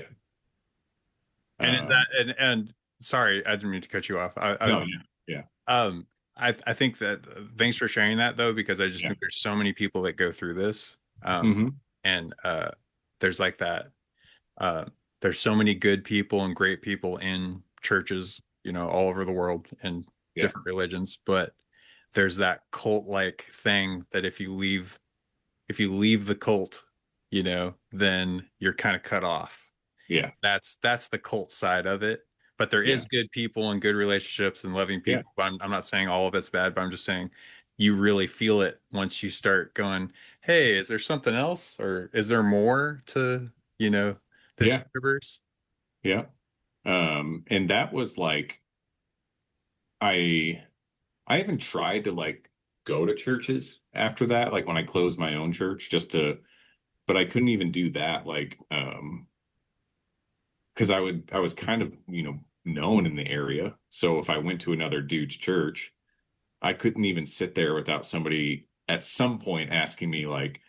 S1: And is that
S2: Um,
S1: and sorry, I didn't mean to cut you off.
S2: no, yeah, yeah,
S1: Um, I think that thanks for sharing that though, because I just
S2: yeah.
S1: think there's so many people that go through this.
S2: Hmm.
S1: And there's like that. Uh, there's so many good people and great people in churches, all over the world and
S2: Yeah,
S1: different religions, but there's that cult-like thing that if you leave the cult, then you're kind of cut off.
S2: yeah,
S1: That's the cult side of it. But there
S2: yeah,
S1: is good people and good relationships and loving
S2: yeah,
S1: people. I'm not saying all of it's bad, but I'm just saying you really feel it once you start going, hey, is there something else? Or is there more to, this
S2: yeah,
S1: universe?
S2: yeah. And that was like I I even tried to like go to churches after that, like when I closed my own church, but I couldn't even do that, like because I was kind of, known in the area. So if I went to another dude's church, I couldn't even sit there without somebody at some point asking me like,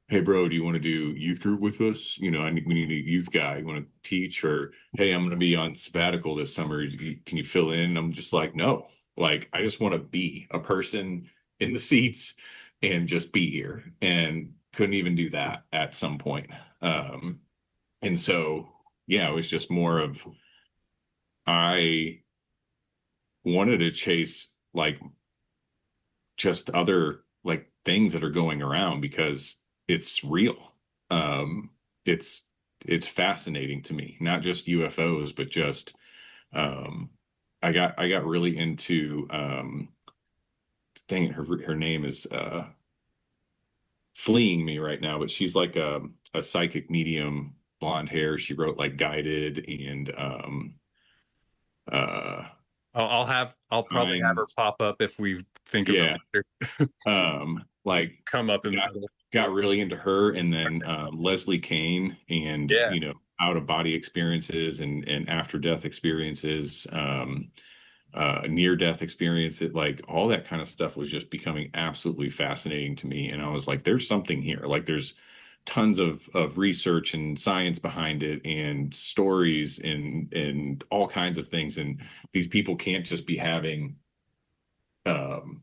S2: "Hey, bro, do you want to do youth group with us? We need a youth guy. You want to teach?" Or, "Hey, I'm going to be on sabbatical this summer. Can you fill in?" And I'm just like, no. Like, I just want to be a person in the seats and just be here. And couldn't even do that at some point. And so, yeah, it was just more of I wanted to chase like just other like things that are going around because it's real. Um, it's it's fascinating to me, not just UFOs, but just um, I got really into dang it, her name is fleeing me right now, but she's like a psychic medium, blonde hair. She wrote like Guided and uh
S1: I'll probably have her
S2: Signs.
S1: pop up if we think of her
S2: Yeah.
S1: later.
S2: Like
S1: Come up in the
S2: got
S1: middle.
S2: got really into her, and then Leslie Kane, and
S1: Yeah.
S2: you know, out of body experiences and after death experiences, near death experiences, like all that kind of stuff was just becoming absolutely fascinating to me. And I was like, there's something here. Like there's tons of research and science behind it and stories and all kinds of things. And these people can't just be having um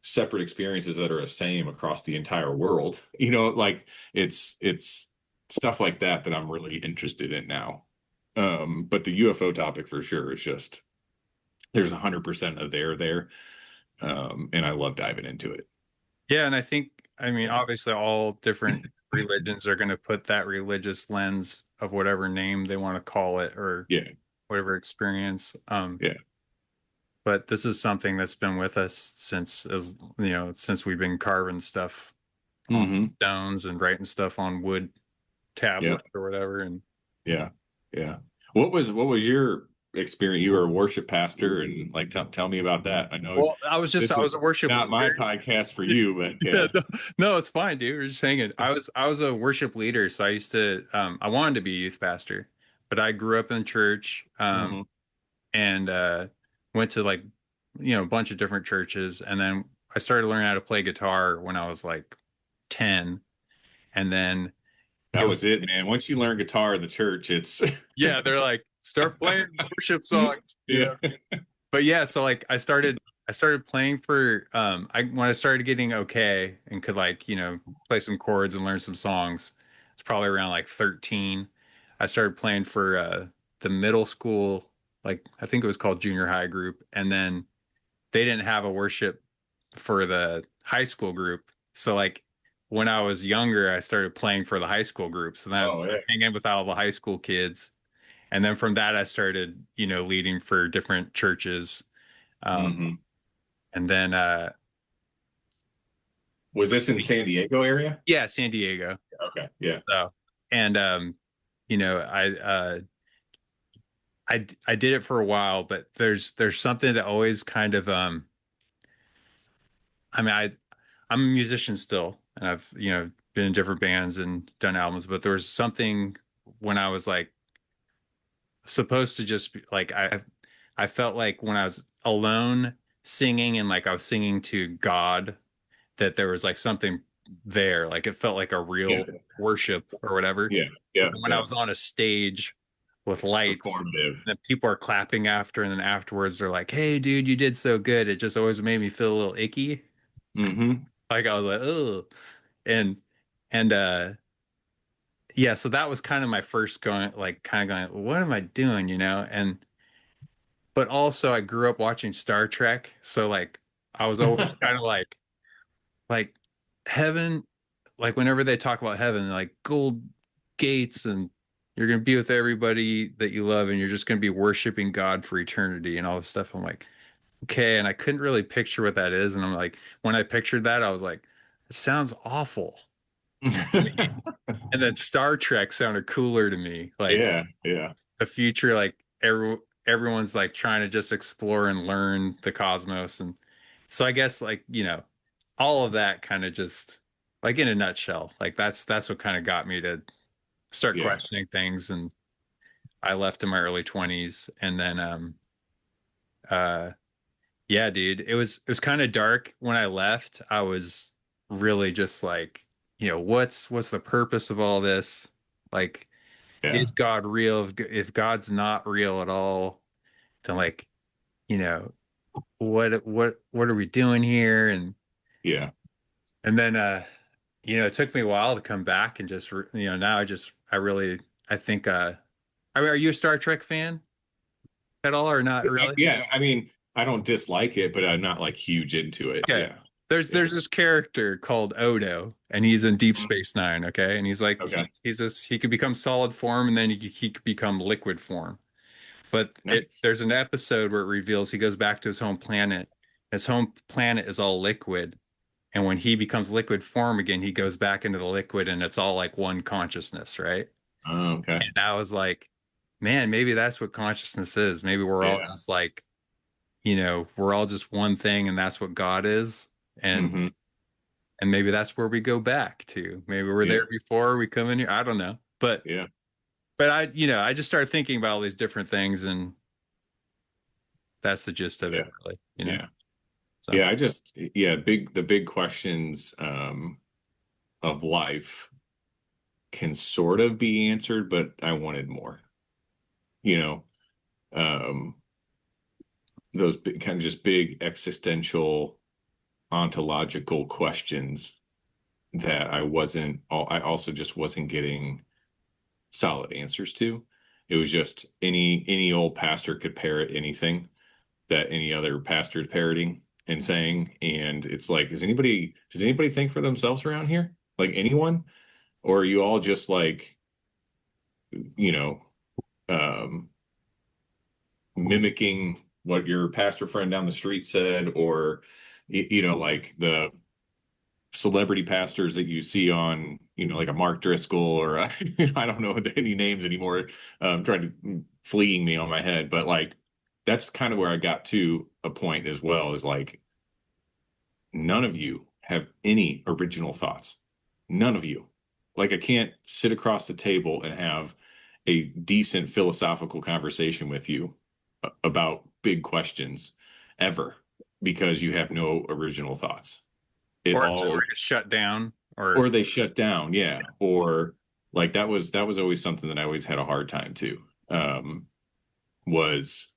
S2: separate experiences that are the same across the entire world. You know, like it's stuff like that that I'm really interested in now. But the UFO topic for sure is just there's 100% of there. And I love diving into it.
S1: Yeah, and I think, I mean,
S2: Yeah.
S1: obviously all different religions are going to put that religious lens of whatever name they want to call it or
S2: Yeah.
S1: whatever experience.
S2: Yeah.
S1: But this is something that's been with us since, as you know, since we've been carving stuff on
S2: Hmm.
S1: stones and writing stuff on wood
S2: Yeah.
S1: tablets or whatever. And
S2: Yeah. Yeah. What was your experience? You were a worship pastor, and like tell me about that. I know
S1: well,
S2: this
S1: I
S2: is
S1: was a worship
S2: not my
S1: leader.
S2: podcast for you, but
S1: Yeah,
S2: yeah.
S1: no, no, it's fine, dude. We're just hanging. I was a worship leader, so I used to I wanted to be a youth pastor, but I grew up in church
S2: Hmm.
S1: and went to like a bunch of different churches, and then I started learning how to play guitar when I was like 10, and then it
S2: That
S1: was
S2: was it, man. Once you learn guitar in the church, it's
S1: yeah, they're like start playing worship songs, you
S2: yeah.
S1: know. But yeah, so like I started playing for I when I started getting okay and could like, play some chords and learn some songs. It's probably around like 13. I started playing for the middle school, like I think it was called junior high group, and then they didn't have a worship for the high school group. So like when I was younger, I started playing for the high school groups and I was
S2: Oh yeah.
S1: hanging with all the high school kids. And then from that, I started, leading for different churches. Um,
S2: Hmm.
S1: and then,
S2: Was this in San Diego area?
S1: yeah, San Diego.
S2: Okay. Yeah.
S1: So, and, you know, I did it for a while, but there's something that always kind of, I mean, I'm a musician still, and I've, been in different bands and done albums, but there was something when I was like supposed to just be like, I felt like when I was alone singing and like I was singing to God, that there was like something there. Like it felt like a
S2: Yeah.
S1: real worship or whatever.
S2: Yeah. Yeah.
S1: And when I
S2: Yeah.
S1: was on a stage with lights,
S2: Performative.
S1: and then people are clapping after, and then afterwards they're like, "Hey, dude, you did so good." It just always made me feel a little icky.
S2: Hmm.
S1: Like I was like, "Oh," and and yeah. So that was kind of my first going, like, kind of going, "What am I doing?" And but also I grew up watching Star Trek, so like I was always kind of like heaven, like whenever they talk about heaven, like gold gates and you're gonna be with everybody that you love and you're just gonna be worshiping God for eternity and all this stuff. I'm like, okay, and I couldn't really picture what that is, and I'm like, when I pictured that, I was like, it sounds awful to me. And then Star Trek sounded cooler to me, like
S2: Yeah. Yeah.
S1: the future, like everyone's like trying to just explore and learn the cosmos, and so I guess like all of that kind of just like in a nutshell, like that's what kind of got me to start
S2: Yeah.
S1: questioning things, and I left in my early 20s, and then uh yeah, dude, it was kind of dark when I left. I was really just like, what's the purpose of all this? Like,
S2: Yeah.
S1: is God real? If God's not real at all, then like, you know, what are we doing here?
S2: Yeah.
S1: And then it took me a while to come back and just now I really I think are you a Star Trek fan at all or not really?
S2: Yeah. I mean, I don't dislike it, but I'm not like huge into it.
S1: Okay.
S2: Yeah.
S1: there's this character called Odo, and he's in Deep
S2: Mhm.
S1: Space Nine, okay? And he's like
S2: Okay.
S1: he's this he could become solid form and then he could become liquid form. But
S2: Nice.
S1: there's an episode where it reveals he goes back to his home planet. His home planet is all liquid. And when he becomes liquid form again, he goes back into the liquid and it's all like one consciousness, right?
S2: Oh, okay.
S1: And I was like, man, maybe that's what consciousness is. Maybe we're all
S2: Yeah.
S1: just like, we're all just one thing and that's what God is. And
S2: Hmm.
S1: and maybe that's where we go back to. Maybe we're
S2: Yeah.
S1: there before we come in here. I don't know.
S2: Yeah.
S1: But I just started thinking about all these different things and that's the gist of it,
S2: Yeah.
S1: really.
S2: Yeah.
S1: So
S2: Yeah. The big questions of life can sort of be answered, but I wanted more, you know, um, those big, kind of just big existential ontological questions that I also just wasn't getting solid answers to. It was just any old pastor could parrot anything that any other pastor is parroting and saying. And it's like, does anybody think for themselves around here? Like anyone? Or are you all just like, you know, um, mimicking what your pastor friend down the street said, or, like the celebrity pastors that you see on, like a Mark Driscoll or I don't know any names anymore. Trying to fleeing me on my head, but like that's kind of where I got to a point as well. Is like none of you have any original thoughts. None of you. Like I can't sit across the table and have a decent philosophical conversation with you about big questions ever because you have no original thoughts. It
S1: or
S2: all
S1: it's shut down or
S2: or they shut down, yeah. Or like that was always something that I always had a hard time too. Was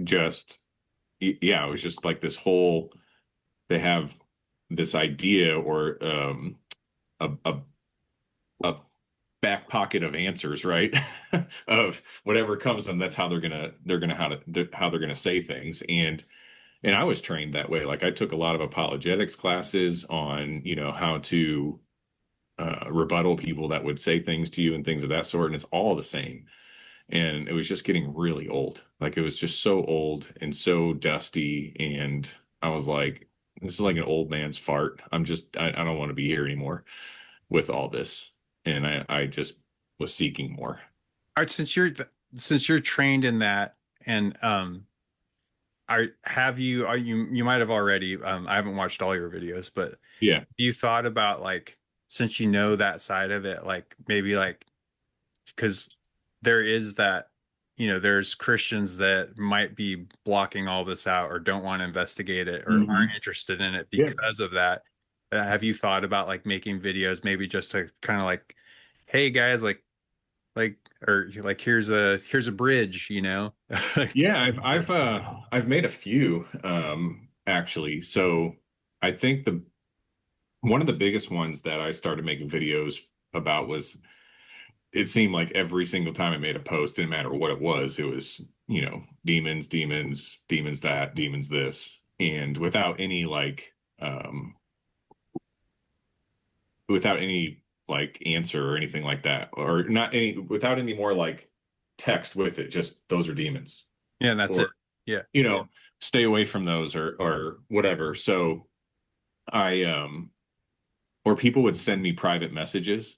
S2: just yeah, it was just like this whole they have this idea or a a back pocket of answers, right? Of whatever comes to them, that's how how they're gonna say things. And I was trained that way. Like I took a lot of apologetics classes on, how to rebuttal people that would say things to you and things of that sort. And it's all the same. And it was just getting really old. Like it was just so old and so dusty. And I was like, this is like an old man's fart. I don't want to be here anymore with all this. And I just was seeking more.
S1: all right, since you're trained in that and are you might have already I haven't watched all your videos, but
S2: Yeah.
S1: you thought about like since you know that side of it, like maybe like because there is that there's Christians that might be blocking all this out or don't want to investigate it or
S2: Hmm.
S1: aren't interested in it
S2: Yeah.
S1: because of that. Have you thought about like making videos maybe just to kind of like, hey guys, like or like here's a bridge,
S2: Yeah, I've made a few actually. So I think the one of the biggest ones that I started making videos about was it seemed like every single time I made a post, didn't matter what it was, demons, demons, demons that, demons this. And without any like answer or anything like that, or not any without any more like text with it, just those are demons.
S1: Yeah, and that's it.
S2: Or
S1: Yeah.
S2: you know, stay away from those or whatever. So I or people would send me private messages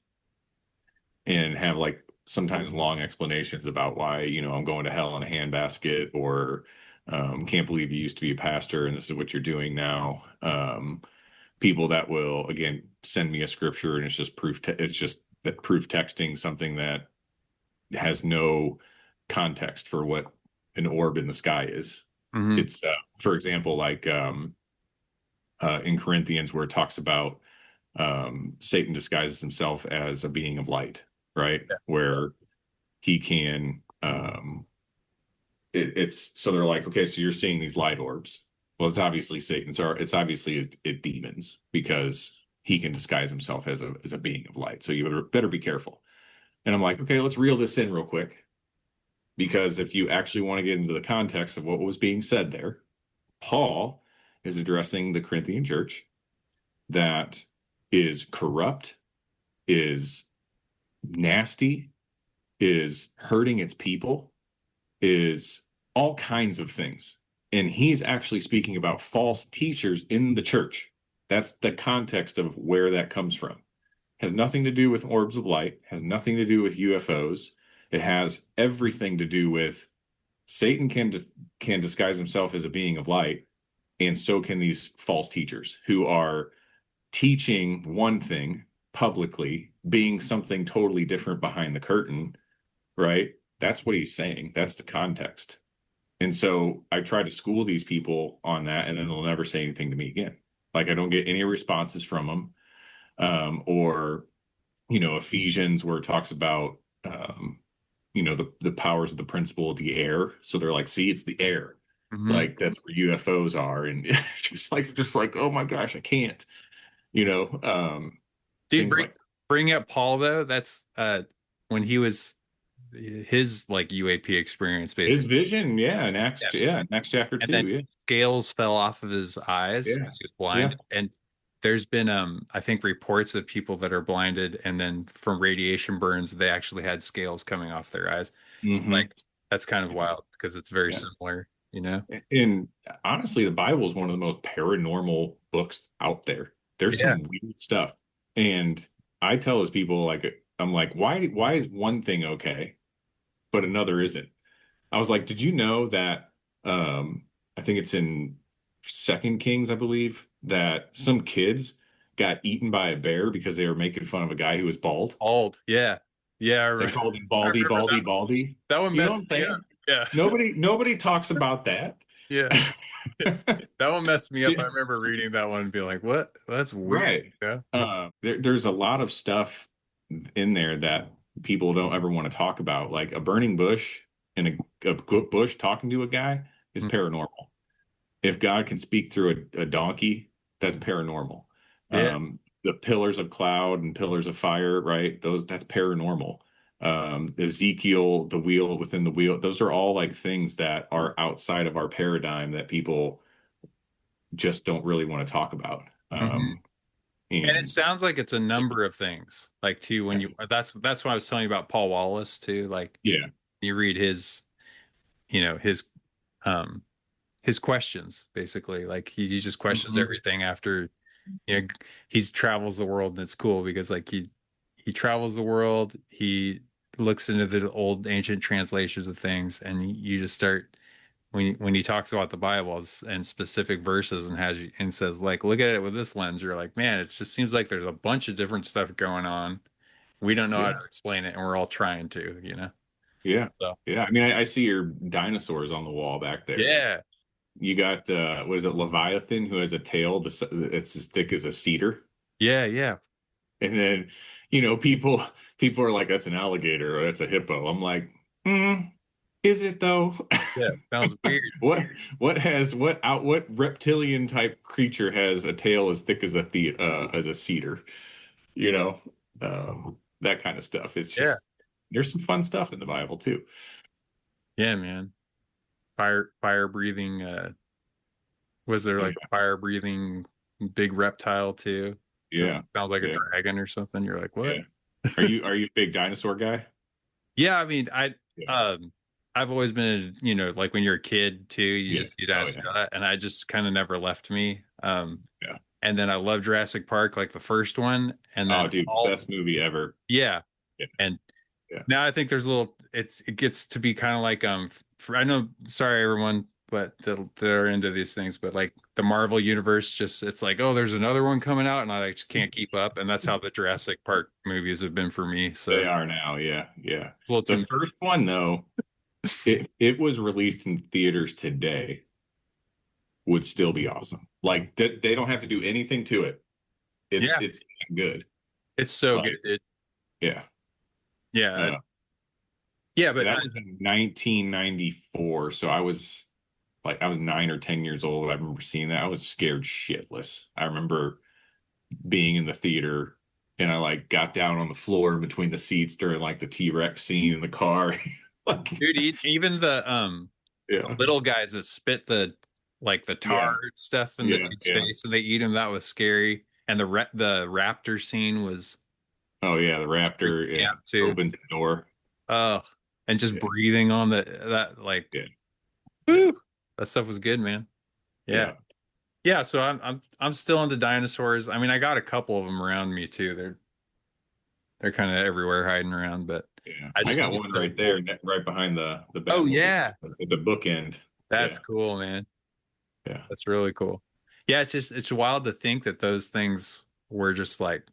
S2: and have like sometimes long explanations about why, I'm going to hell in a handbasket or can't believe you used to be a pastor and this is what you're doing now. People that will again send me a scripture and it's just it's just that proof texting something that has no context for what an orb in the sky is.
S1: Hmm.
S2: It's for example, like in Corinthians where it talks about Satan disguises himself as a being of light, right?
S1: Yeah.
S2: Where he can it's so they're like, okay, so you're seeing these light orbs. Well, it's obviously Satan's or it's obviously it demons because he can disguise himself as a being of light. So you better be careful. And I'm like, okay, let's reel this in real quick. Because if you actually want to get into the context of what was being said there, Paul is addressing the Corinthian church that is corrupt, is nasty, is hurting its people, is all kinds of things. And he's actually speaking about false teachers in the church. That's the context of where that comes from. Has nothing to do with orbs of light, has nothing to do with UFOs. It has everything to do with Satan can disguise himself as a being of light, and so can these false teachers who are teaching one thing publicly, being something totally different behind the curtain, right? That's what he's saying. That's the context. And so I try to school these people on that, and then they'll never say anything to me again. Like I don't get any responses from them. Or, Ephesians where it talks about, the powers of the principle of the air. So they're like, see, it's the air.
S1: Mhm.
S2: Like that's where UFOs are. And just like, oh my gosh, I can't,
S1: Dude,
S2: things like
S1: bring up Paul though. That's when he was his like UAP experience
S2: his
S1: basically.
S2: vision. Yeah.
S1: Yeah.
S2: Next chapter
S1: And
S2: two.
S1: then
S2: Yeah.
S1: scales fell off of his eyes
S2: Yeah.
S1: because he was
S2: Yeah.
S1: blind. And there's been I think reports of people that are blinded and then from radiation burns they actually had scales coming off their eyes. So
S2: Hmm.
S1: like that's kind of
S2: Yeah.
S1: wild because it's very
S2: Yeah.
S1: similar, you know?
S2: And honestly, the Bible is one of the most paranormal books out there. There's
S1: Yeah.
S2: some weird stuff. And I tell those people, like, I'm like, why is one thing okay, but another isn't? I was like, did you know that I think it's in Second Kings, I believe, that some kids got eaten by a bear because they were making fun of a guy who was bald?
S1: Bald. Yeah. Yeah,
S2: They called him
S1: I
S2: Baldy,
S1: remember
S2: Baldy, Baldy.
S1: that one
S2: You know what
S1: messed
S2: I'm
S1: me up.
S2: saying?
S1: Yeah.
S2: Nobody talks about that.
S1: Yeah. That one messed me up. I remember reading that one and being like, what? That's weird.
S2: Right.
S1: Yeah.
S2: There's a lot of stuff in there that people don't ever want to talk about. Like a burning bush and a good bush talking to a guy is
S1: Mm.
S2: paranormal. If God can speak through a donkey, that's paranormal.
S1: Yeah.
S2: The pillars of cloud and pillars of fire, right? That's paranormal. Ezekiel, the wheel within the wheel, those are all like things that are outside of our paradigm that people just don't really want to talk about.
S1: Mhm. And it
S2: And
S1: sounds like it's a number of things. Like too, when you that's why I was telling you about Paul Wallace too. Like
S2: yeah,
S1: you read his, you know, um his questions basically. Like he just questions
S2: mhm,
S1: everything after he travels the world and it's cool because like he travels the world, he looks into the old ancient translations of things and you just start when he talks about the Bible and specific verses and has you and says like look at it with this lens, you're like, man, it just seems like there's a bunch of different stuff going on. We don't know how
S2: yeah,
S1: to explain it and we're all trying to, you know.
S2: yeah,
S1: So
S2: yeah. I mean, I see your dinosaurs on the wall back there.
S1: yeah.
S2: You got what is it, Leviathan, who has a tail it's as thick as a cedar,
S1: Yeah, yeah.
S2: and then people are like, that's an alligator or that's a hippo. I'm like, is it though?
S1: Yeah. Sounds weird.
S2: What what reptilian type creature has a tail as thick as as a cedar? You know, that kind of stuff. It's
S1: Yeah.
S2: just there's some fun stuff in the Bible too.
S1: Yeah, man. Fire breathing was there
S2: Oh,
S1: like a fire breathing big reptile too?
S2: yeah,
S1: Sounds like a
S2: yeah,
S1: dragon or something. You're like,
S2: yeah.
S1: what?
S2: Are you a big dinosaur guy?
S1: Yeah, I mean,
S2: Yeah,
S1: I've always been, like when you're a kid too, you
S2: yeah.
S1: just see
S2: Oh yeah,
S1: dinosaurs, and I just kind of never left me.
S2: yeah.
S1: And then I love Jurassic Park, like the first one, and
S2: Oh,
S1: then
S2: dude,
S1: all
S2: best movie ever.
S1: yeah,
S2: Yeah,
S1: and
S2: yeah.
S1: now I think there's a little, it gets to be kind of like I know, sorry everyone, but that are into these things, but like the Marvel universe, just it's like, oh, there's another one coming out, and I just can't keep up, and that's how the Jurassic Park movies have been for me. So
S2: They
S1: it's
S2: are now. Yeah, yeah.
S1: a little
S2: The
S1: too
S2: first one though, it was released in theaters today, would still be awesome. Like they don't have to do anything to it.
S1: yeah,
S2: It's good.
S1: it's so
S2: Like
S1: good.
S2: yeah.
S1: Yeah,
S2: Uh,
S1: yeah, but
S2: that was in 1994. So I was 9 or 10 years old. I remember seeing that. I was scared shitless. I remember being in the theater and I like got down on the floor between the seats during like the T-Rex scene in the car. Like,
S1: dude, even the
S2: yeah.
S1: little guys that spit the like the tar
S2: Yeah.
S1: stuff in the
S2: Yeah.
S1: dude's
S2: Yeah.
S1: face and they eat him. That was scary. And the raptor scene was
S2: Oh yeah. The
S1: freaked
S2: raptor.
S1: me
S2: Yeah.
S1: out too.
S2: Opens the door.
S1: Oh, and just
S2: Yeah.
S1: breathing on that like,
S2: Yeah. Yeah.
S1: whew, that stuff was good, man. Yeah.
S2: Yeah.
S1: Yeah, so I'm still into dinosaurs. I mean, I got a couple of them around me too. They're kind of everywhere hiding around, but
S2: Yeah.
S1: I
S2: I
S1: just
S2: got
S1: think
S2: one
S1: it's so
S2: right there,
S1: cool.
S2: right behind the
S1: Oh
S2: Batmobile.
S1: yeah,
S2: It's a bookend.
S1: that's
S2: Yeah.
S1: cool, man.
S2: Yeah.
S1: That's really cool. Yeah, it's wild to think that those things were just like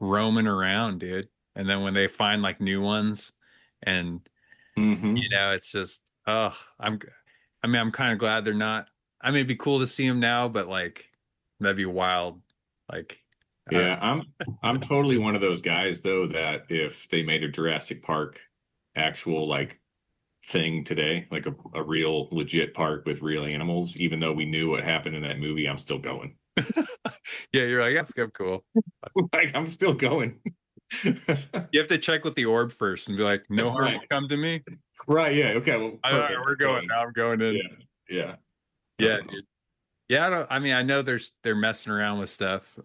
S1: roaming around, dude. And then when they find like new ones, and
S2: Hmm.
S1: it's just, oh, I mean, I'm kind of glad they're not. I mean, it'd be cool to see them now, but like that'd be wild. Like, uh,
S2: Yeah. I'm totally one of those guys though that if they made a Jurassic Park actual like thing today, like a real legit park with real animals, even though we knew what happened in that movie, I'm still going.
S1: yeah, you're like, I'm cool.
S2: Like I'm still going.
S1: You have to check with the orb first and be like, no harm
S2: Right.
S1: will come to me.
S2: Right. Yeah. Okay. Well,
S1: All right,
S2: perfect.
S1: we're going
S2: Going.
S1: now. I'm going in.
S2: Yeah. Yeah.
S1: Yeah, dude. Yeah, I mean, I know they're messing around with stuff.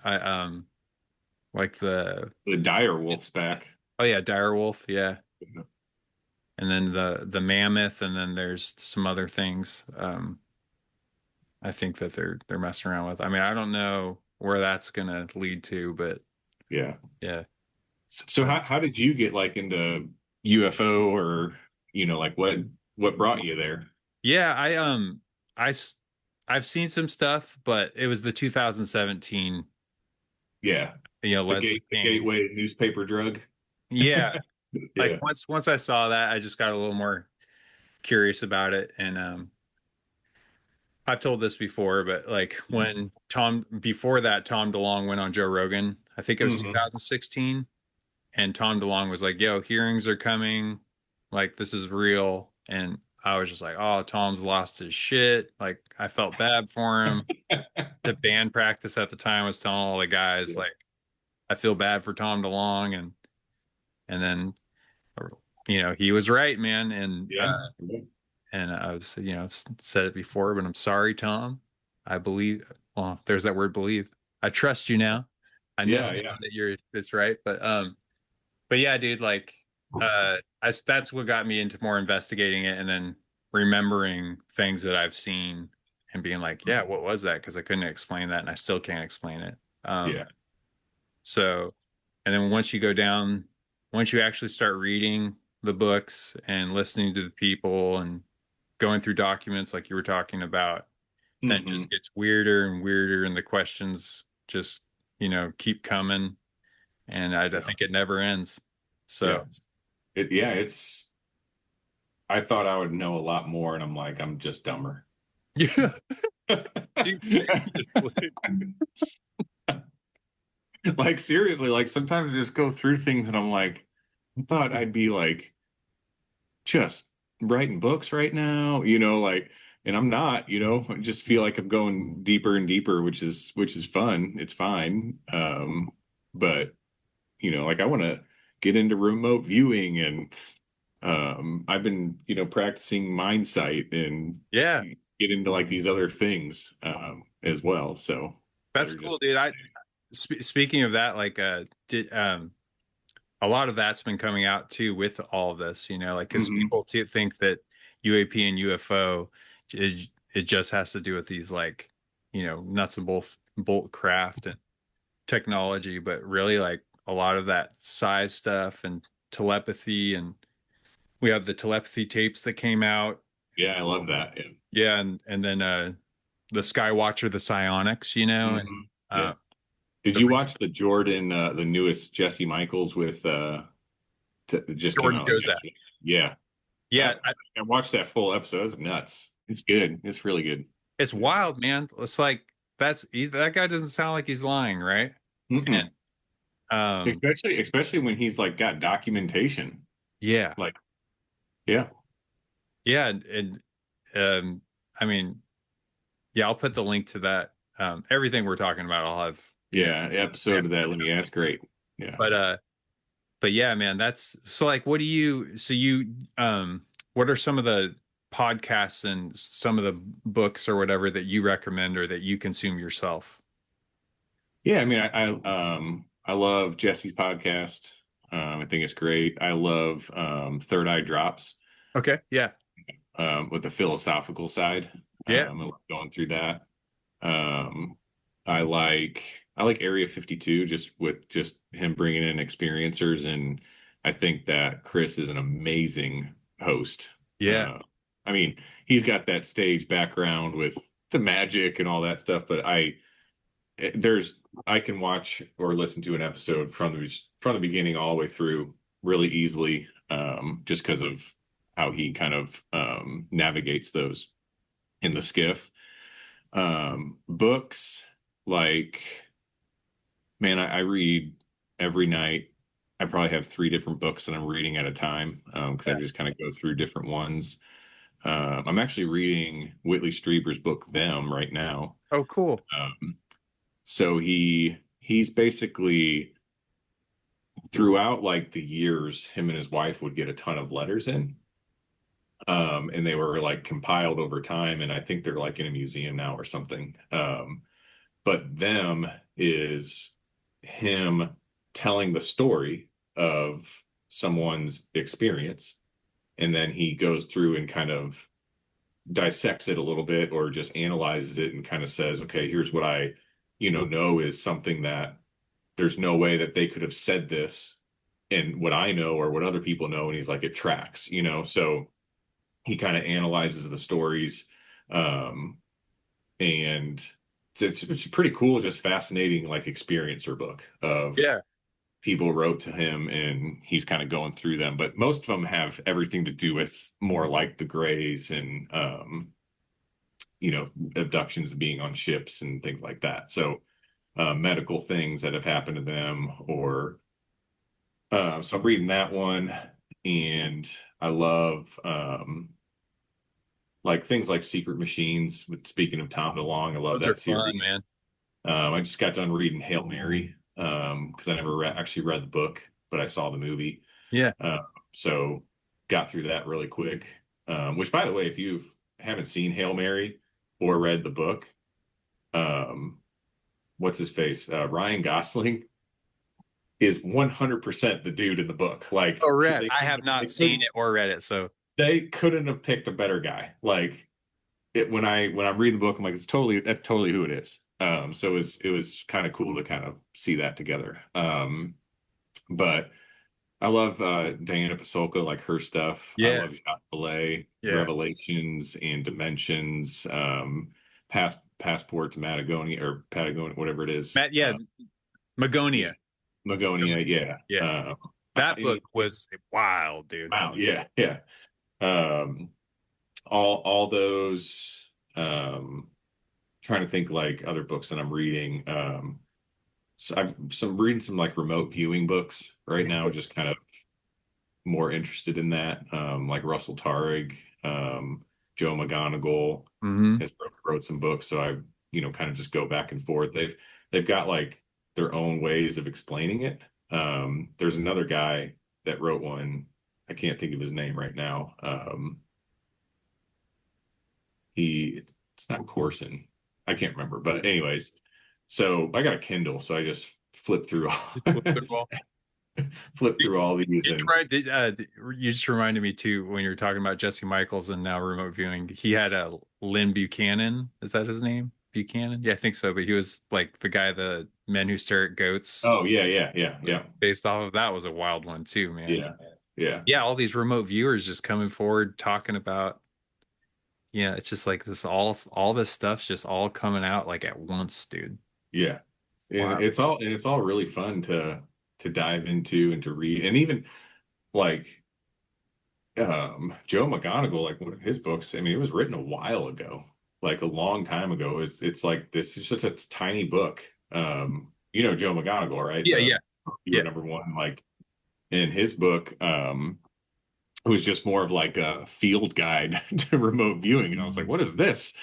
S1: Like
S2: The dire wolf's back.
S1: oh yeah, direwolf, yeah. And then the mammoth, and then there's some other things. I think that they're messing around with. I mean, I don't know where that's gonna lead to, but
S2: Yeah.
S1: yeah.
S2: So how did you get like into UFO or like what brought you there?
S1: Yeah, I s- I've seen some stuff, but it was the 2017,
S2: Yeah.
S1: Leslie
S2: The
S1: King.
S2: gateway newspaper drug.
S1: Yeah, like
S2: Yeah.
S1: once I saw that, I just got a little more curious about it. And I've told this before, but like when Tom before that, Tom DeLonge went on Joe Rogan. I think it was
S2: Hmm.
S1: 2016, and Tom DeLonge was like, "Yo, hearings are coming, like this is real." And I was just like, "Oh, Tom's lost his shit." Like I felt bad for him. The band practice at the time was telling all the guys
S2: Yeah.
S1: like, "I feel bad for Tom DeLonge," and then he was right, man.
S2: Yeah.
S1: And I was, said it before, but I'm sorry, Tom. I believe, well, there's that word believe. I trust you now. I know
S2: Yeah.
S1: now
S2: Yeah.
S1: that that's right. But yeah, dude, like, that's what got me into more investigating it and then remembering things that I've seen and being like, yeah, what was that? Because I couldn't explain that and I still can't explain it.
S2: Yeah.
S1: So, and then once you actually start reading the books and listening to the people and going through documents like you were talking about, then it
S2: Hmm.
S1: just gets weirder and weirder, and the questions just, keep coming. And I
S2: Yeah.
S1: think it never ends.
S2: Yeah.
S1: So,
S2: It's I thought I would know a lot more, and I'm like, I'm just dumber.
S1: yeah, dude, seriously.
S2: Like seriously, like sometimes I just go through things and I'm like, I thought I'd be like just writing books right now, like, and I'm not, I just feel like I'm going deeper and deeper, which is fun. It's fine. But like I want to get into remote viewing and I've been, practicing mind sight and
S1: Yeah,
S2: get into like these other things as well. So that
S1: that's
S2: are
S1: cool,
S2: just
S1: dude. Speaking of that, like, did a lot of that's been coming out too with all of this, like because
S2: Mhm.
S1: people think that UAP and UFO, it just has to do with these like, nuts and bolt craft and technology, but really like a lot of that size stuff and telepathy, and we have the telepathy tapes that came out.
S2: Yeah, I love that. Yeah.
S1: Yeah, and then the Skywatcher, the psionics, and
S2: Mhm.
S1: uh
S2: Yeah. Did
S1: the
S2: you watch the Jordan, the newest Jesse Michaels with just came
S1: Jordan
S2: out like
S1: Kozak.
S2: yesterday? Yeah.
S1: Yeah,
S2: I, I watched that full episode. It's nuts. It's good. It's really good.
S1: it's
S2: Yeah.
S1: wild, man. It's like that guy doesn't sound like he's lying, right? And
S2: Mm-mm.
S1: um,
S2: Especially when he's like got documentation.
S1: yeah,
S2: Like, yeah.
S1: yeah, and um, I mean, yeah, I'll put the link to that. Everything we're talking about, I'll have,
S2: Yeah.
S1: yeah.
S2: Episode of that. Let me ask. Great. Yeah.
S1: But but yeah, man, that's so like, what do you? So you, what are some of the podcasts and some of the books or whatever that you recommend or that you consume yourself?
S2: Yeah, I mean, I love Jesse's podcast. I think it's great. I love Third Eye Drops
S1: Okay. Yeah.
S2: with the philosophical side.
S1: Yeah.
S2: I love going through that. Um, I like Area 52 just with just him bringing in experiencers, and I think that Chris is an amazing host.
S1: Yeah.
S2: Uh, I mean, he's got that stage background with the magic and all that stuff, but there's I can watch or listen to an episode from the beginning all the way through really easily, just because of how he kind of navigates those in the skiff. Books, like, man, I read every night. I probably have three different books that I'm reading at a time, because I
S1: Yeah.
S2: just kind of go through different ones. I'm actually reading Whitley Strieber's book Them right now.
S1: Oh, cool.
S2: So he's basically, throughout like the years, him and his wife would get a ton of letters in. And they were like compiled over time, and I think they're like in a museum now or something. But Them is him telling the story of someone's experience, and then he goes through and kind of dissects it a little bit or just analyzes it and kind of says, okay, here's what I know is something that there's no way that they could have said this, and what I know or what other people know, and he's like, it tracks. So he kind of analyzes the stories, and it's pretty cool, just fascinating, like experiencer book of
S1: Yeah.
S2: people wrote to him, and he's kind of going through them, but most of them have everything to do with more like the Greys and abductions, being on ships and things like that. So medical things that have happened to them, or so I'm reading that one, and I love like things like Secret Machines. With Speaking of Tom DeLonge, I love
S1: Those are
S2: that
S1: fun,
S2: series.
S1: man.
S2: I just got done reading Hail Mary, because I never actually read the book, but I saw the movie.
S1: Yeah.
S2: Uh, so got through that really quick. Which, by the way, if you haven't seen Hail Mary or read the book, um, what's his face? Ryan Gosling is 100% the dude in the book. Like,
S1: Oh, Red.
S2: they
S1: I have
S2: they
S1: not seen
S2: couldn't
S1: it or read it. So,
S2: they couldn't have picked a better guy. Like, when I read the book, I'm like, that's totally who it is. So it was kind of cool to kind of see that together. But I love Diana Pasolka, like her stuff. I
S1: yeah.
S2: love Jacques Vallée,
S1: Yeah.
S2: Revelations and Dimensions, Passport to Patagonia, or Patagonia, whatever it is.
S1: Matt, yeah.
S2: Yeah,
S1: Magonia.
S2: Magonia, yeah.
S1: Yeah. That book was wild, dude.
S2: Wow, yeah, yeah. Um, all those. Trying to think like other books that I'm reading. So I'm reading some like remote viewing books right now, just kind of more interested in that. Like Russell Targ, Joe McGonigal
S1: Hmm.
S2: has wrote some books, so I kind of just go back and forth. They've got like their own ways of explaining it. There's another guy that wrote one. I can't think of his name right now. It's not Corson. I can't remember, but anyways, so I got a Kindle, so I just flip through flip through all these,
S1: It,
S2: and
S1: right, you just reminded me too when you were talking about Jesse Michaels and now remote viewing. He had a Lynn Buchanan. Is that his name? Buchanan? Yeah, I think so. But he was like the guy, the Men Who Stare at Goats,
S2: oh yeah, yeah, yeah, yeah,
S1: based off of that was a wild one too, man.
S2: yeah, yeah,
S1: Yeah, all these remote viewers just coming forward talking about, yeah, it's just like this all this stuff's just all coming out like at once, dude.
S2: yeah. And
S1: Wow.
S2: it's all really fun to dive into and to read, and even like Joe McGonigal, like one of his books. I mean, it was written a while ago, like a long time ago. It's like this is just a tiny book. Joe McGonigal, right?
S1: Yeah, yeah,
S2: You
S1: yeah.
S2: were number one, like in his book. It was just more of like a field guide to remote viewing, and I was like, what is this?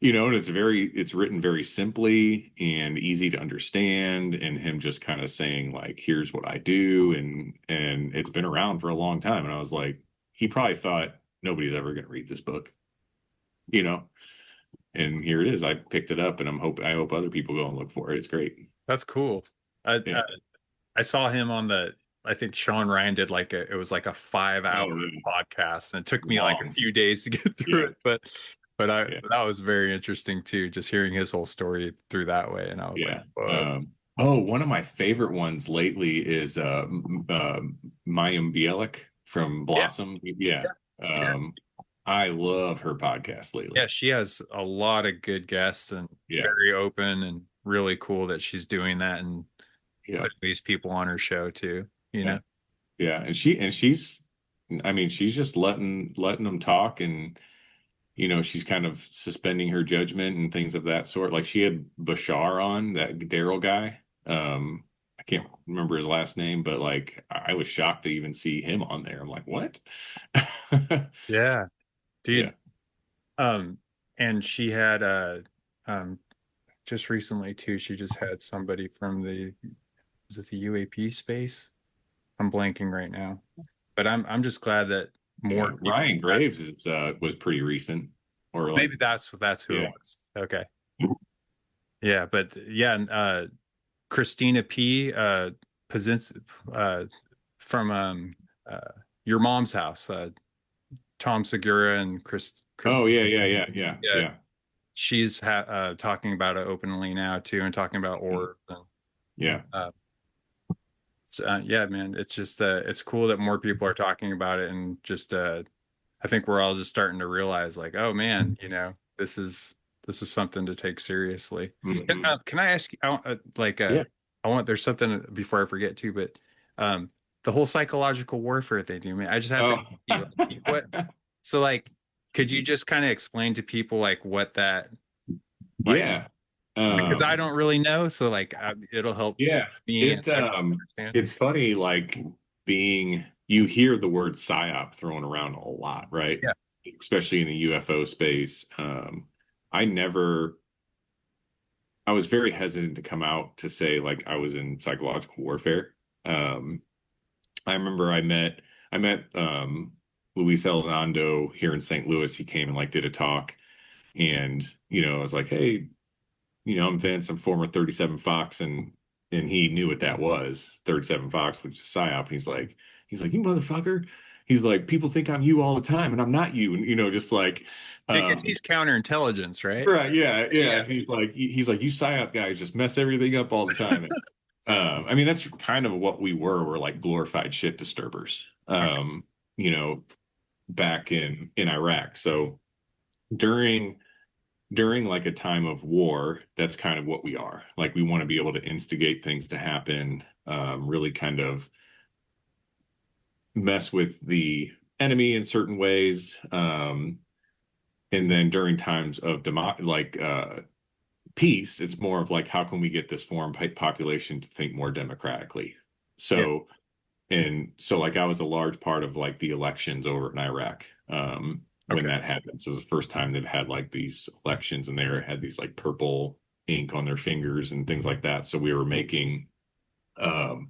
S2: And it's written very simply and easy to understand, and him just kind of saying like, here's what I do, and it's been around for a long time. And I was like, he probably thought nobody's ever going to read this book, you know. And here it is. I picked it up, and I hope other people go and look for it. It's great.
S1: That's cool. I,
S2: Yeah.
S1: I I saw him on I think Sean Ryan did it was like a 5 hour
S2: Oh, yeah.
S1: podcast, and it took me like a
S2: Long.
S1: few days to get through
S2: Yeah.
S1: it, but
S2: Yeah.
S1: that was very interesting too, just hearing his whole story through that way. And I was like,
S2: Yeah.
S1: whoa.
S2: Oh, one of my favorite ones lately is Mayim Bialik from
S1: Yeah,
S2: Blossom. Yeah.
S1: yeah,
S2: I love her podcast
S1: yeah.
S2: lately.
S1: She has a lot of good guests and
S2: Yeah.
S1: very open, and really cool that she's doing that and
S2: Yeah.
S1: putting these people on her show too, you
S2: Yeah.
S1: know?
S2: Yeah. She's I mean, she's just letting them talk, and she's kind of suspending her judgment and things of that sort. Like she had Bashar on, that Daryl guy. I can't remember his last name, but like I was shocked to even see him on there. I'm like, what?
S1: Yeah,
S2: Yeah.
S1: dude. Um, and she had um just recently too, she just had somebody from is it the UAP space? I'm blanking right now. But I'm just glad that
S2: Yeah.
S1: more people.
S2: Ryan Graves was pretty recent, or like,
S1: Maybe that's who it
S2: yeah.
S1: was. Okay. Yeah, but yeah, Christina P. Pazins, uh, from uh, Your Mom's House. Tom Segura and
S2: Oh,
S1: Christina.
S2: yeah, yeah, yeah, yeah,
S1: Yeah,
S2: yeah.
S1: she's talking about it openly now too, and talking about orbs. And
S2: Yeah.
S1: uh, so, yeah, man, it's just it's cool that more people are talking about it, and just I think we're all just starting to realize, like, oh man, this is something to take seriously.
S2: Hmm.
S1: Can I ask you,
S2: Yeah.
S1: I want, there's something before I forget too, but um, the whole psychological warfare they do, man, I just have to
S2: Oh.
S1: ask you, like, what, so like, could you just kind of explain to people like what that, like,
S2: Yeah.
S1: because I
S2: Um,
S1: don't really know, so like, it'll help
S2: yeah.
S1: me and
S2: It
S1: everyone understand.
S2: it's funny, like you hear the word psyop thrown around a lot, right?
S1: Yeah.
S2: Especially in the UFO space. I never I was very hesitant to come out to say like I was in psychological warfare. Um, I remember I met Luis Elizondo here in St. Louis. He came and like did a talk, and I was like, hey, I'm Vince, I'm former 37 Fox, and he knew what that was, 37 Fox, which is psyop. And he's like, you motherfucker. He's like, people think I'm you all the time, and I'm not you. And just like,
S1: Because he's counterintelligence, right?
S2: right, yeah, yeah.
S1: Yeah.
S2: He's like, you psyop guys just mess everything up all the time. And, I mean, that's kind of what we were. We're like glorified shit disturbers.
S1: Okay.
S2: You know, back in Iraq. So during like a time of war, that's kind of what we are. Like we want to be able to instigate things to happen, really kind of mess with the enemy in certain ways. And then during times of peace, it's more of like, how can we get this foreign population to think more democratically?
S1: Yeah.
S2: So like I was a large part of like the elections over in Iraq, when
S1: Okay.
S2: that happened. So it was the first time they've had like these elections, and they had these like purple ink on their fingers and things like that. So um,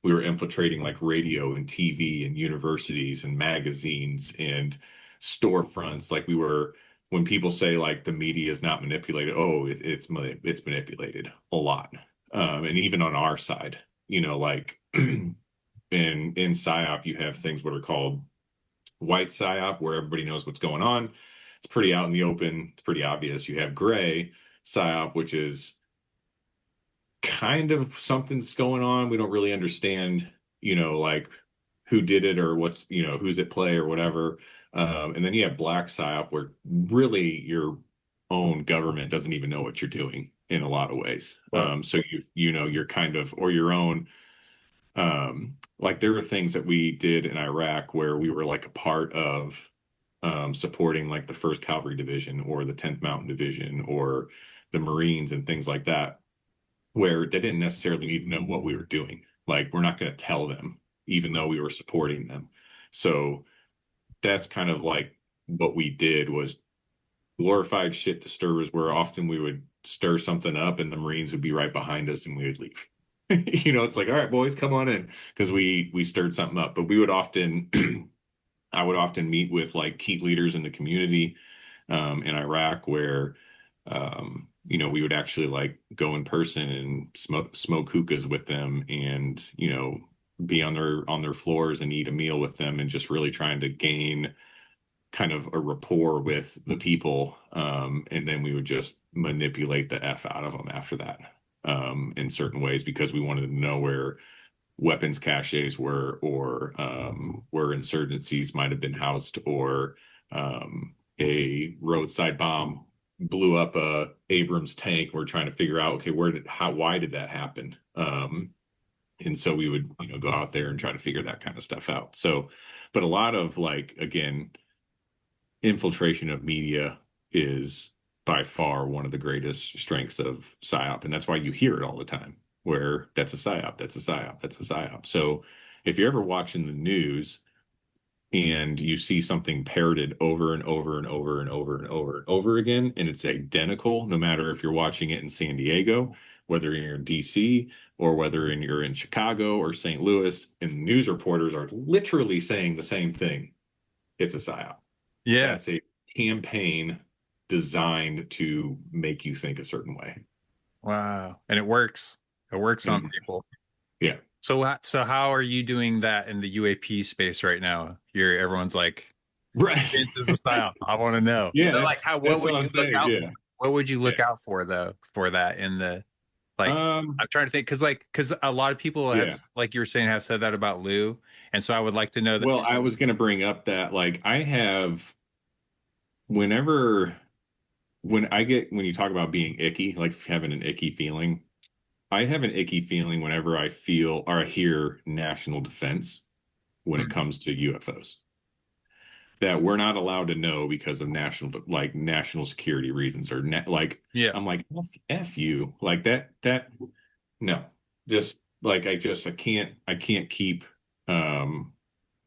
S2: we were infiltrating like radio and TV and universities and magazines and storefronts. Like when people say like the media is not manipulated, oh, it's manipulated a lot. And even on our side, like in PSYOP, you have things what are called white PSYOP, where everybody knows what's going on. It's pretty out in the open. It's pretty obvious. You have gray PSYOP, which is kind of something's going on. We don't really understand, like who did it or who's at play or whatever. And then you have black PSYOP, where really your own government doesn't even know what you're doing in a lot of ways.
S1: Well,
S2: So you're kind of, or your own, like there were things that we did in Iraq where we were like a part of supporting like the 1st Cavalry Division or the 10th Mountain Division or the Marines and things like that, where they didn't necessarily even know what we were doing. Like we're not going to tell them, even though we were supporting them. So that's kind of like what we did, was glorified shit disturbers, where often we would stir something up and the Marines would be right behind us and we would leave. It's like, all right, boys, come on in, because we stirred something up. But we would often I would often meet with like key leaders in the community in Iraq where we would actually like go in person and smoke hookahs with them and, be on their floors and eat a meal with them and just really trying to gain kind of a rapport with the people. And then we would just manipulate the F out of them after that in certain ways because we wanted to know where weapons caches were or where insurgencies might have been housed or a roadside bomb blew up a Abrams tank. We're trying to figure out, okay, why did that happen? And so we would, go out there and try to figure that kind of stuff out. So, but a lot of like, again, infiltration of media is by far one of the greatest strengths of PSYOP. And that's why you hear it all the time, where that's a PSYOP, that's a PSYOP, that's a PSYOP. So if you're ever watching the news and you see something parroted over and over and over and over and over and over again, and it's identical, no matter if you're watching it in San Diego, whether you're in DC or whether you're in Chicago or St. Louis, and news reporters are literally saying the same thing, it's a PSYOP.
S1: Yeah.
S2: That's a campaign designed to make you think a certain way.
S1: Wow. And it works. It works on
S2: Mhm.
S1: people.
S2: Yeah.
S1: So how are you doing that in the UAP space right now? Everyone's like,
S2: Right.
S1: this is a style. I want to know.
S2: Yeah,
S1: So like what
S2: that's
S1: would
S2: what I'm
S1: you look
S2: saying.
S1: out
S2: Yeah.
S1: for? What would you
S2: Yeah.
S1: look out for though for that in the like
S2: Um,
S1: I'm trying to think because a lot of people have
S2: yeah.
S1: like you were saying have said that about Lou. And so I would like to know that.
S2: Well, I was going to bring up that like I have whenever when you talk about being icky, like having an icky feeling, I have an icky feeling whenever I feel or I hear national defense when it
S1: Mhm.
S2: comes to UFOs. That we're not allowed to know because of national security reasons or
S1: Yeah.
S2: I'm like F you like that no just like I can't keep um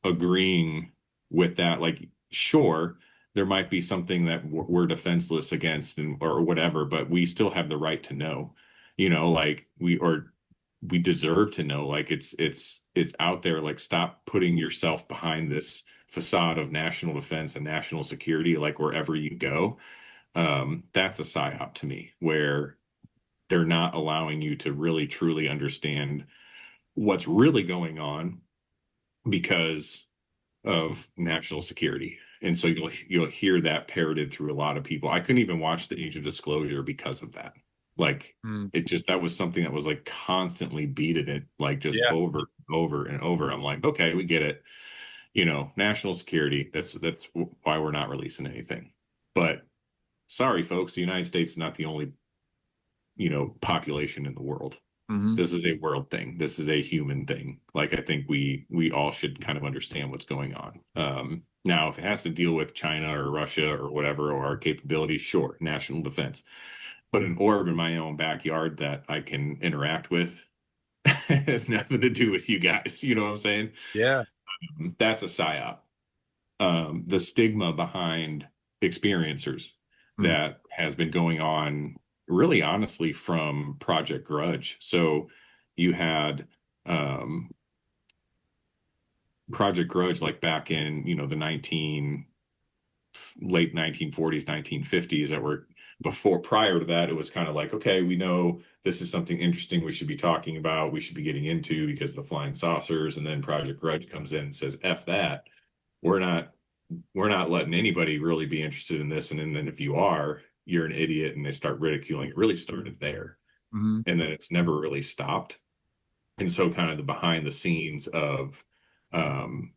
S2: agreeing with that like sure there might be something that we're defenseless against or whatever but we still have the right to know like we deserve to know like it's out there like stop putting yourself behind this facade of national defense and national security like wherever you go that's a psyop to me where they're not allowing you to really truly understand what's really going on because of national security and so you'll hear that parroted through a lot of people. I couldn't even watch the Age of Disclosure because of that. Like
S1: Mm.
S2: it just that was something that was like constantly beating it, like just
S1: Yeah.
S2: over, over and over. I'm like, okay, we get it. National security. That's why we're not releasing anything. But sorry, folks, the United States is not the only population in the world.
S1: Hmm.
S2: This is a world thing. This is a human thing. Like I think we all should kind of understand what's going on. Now, if it has to deal with China or Russia or whatever or our capabilities, sure, national defense. But an orb in my own backyard that I can interact with has nothing to do with you guys. You know what I'm saying?
S1: Yeah.
S2: That's a psyop. The stigma behind experiencers
S1: Mm.
S2: that has been going on really honestly from Project Grudge. So you had Project Grudge like back in, the late 1940s, 1950s that were prior to that, it was kind of like, okay, we know this is something interesting we should be talking about, we should be getting into because of the flying saucers. And then Project Grudge comes in and says, F that. We're not letting anybody really be interested in this. And then if you are, you're an idiot. And they start ridiculing. It really started there.
S1: Hmm.
S2: And then it's never really stopped. And so kind of the behind the scenes of um,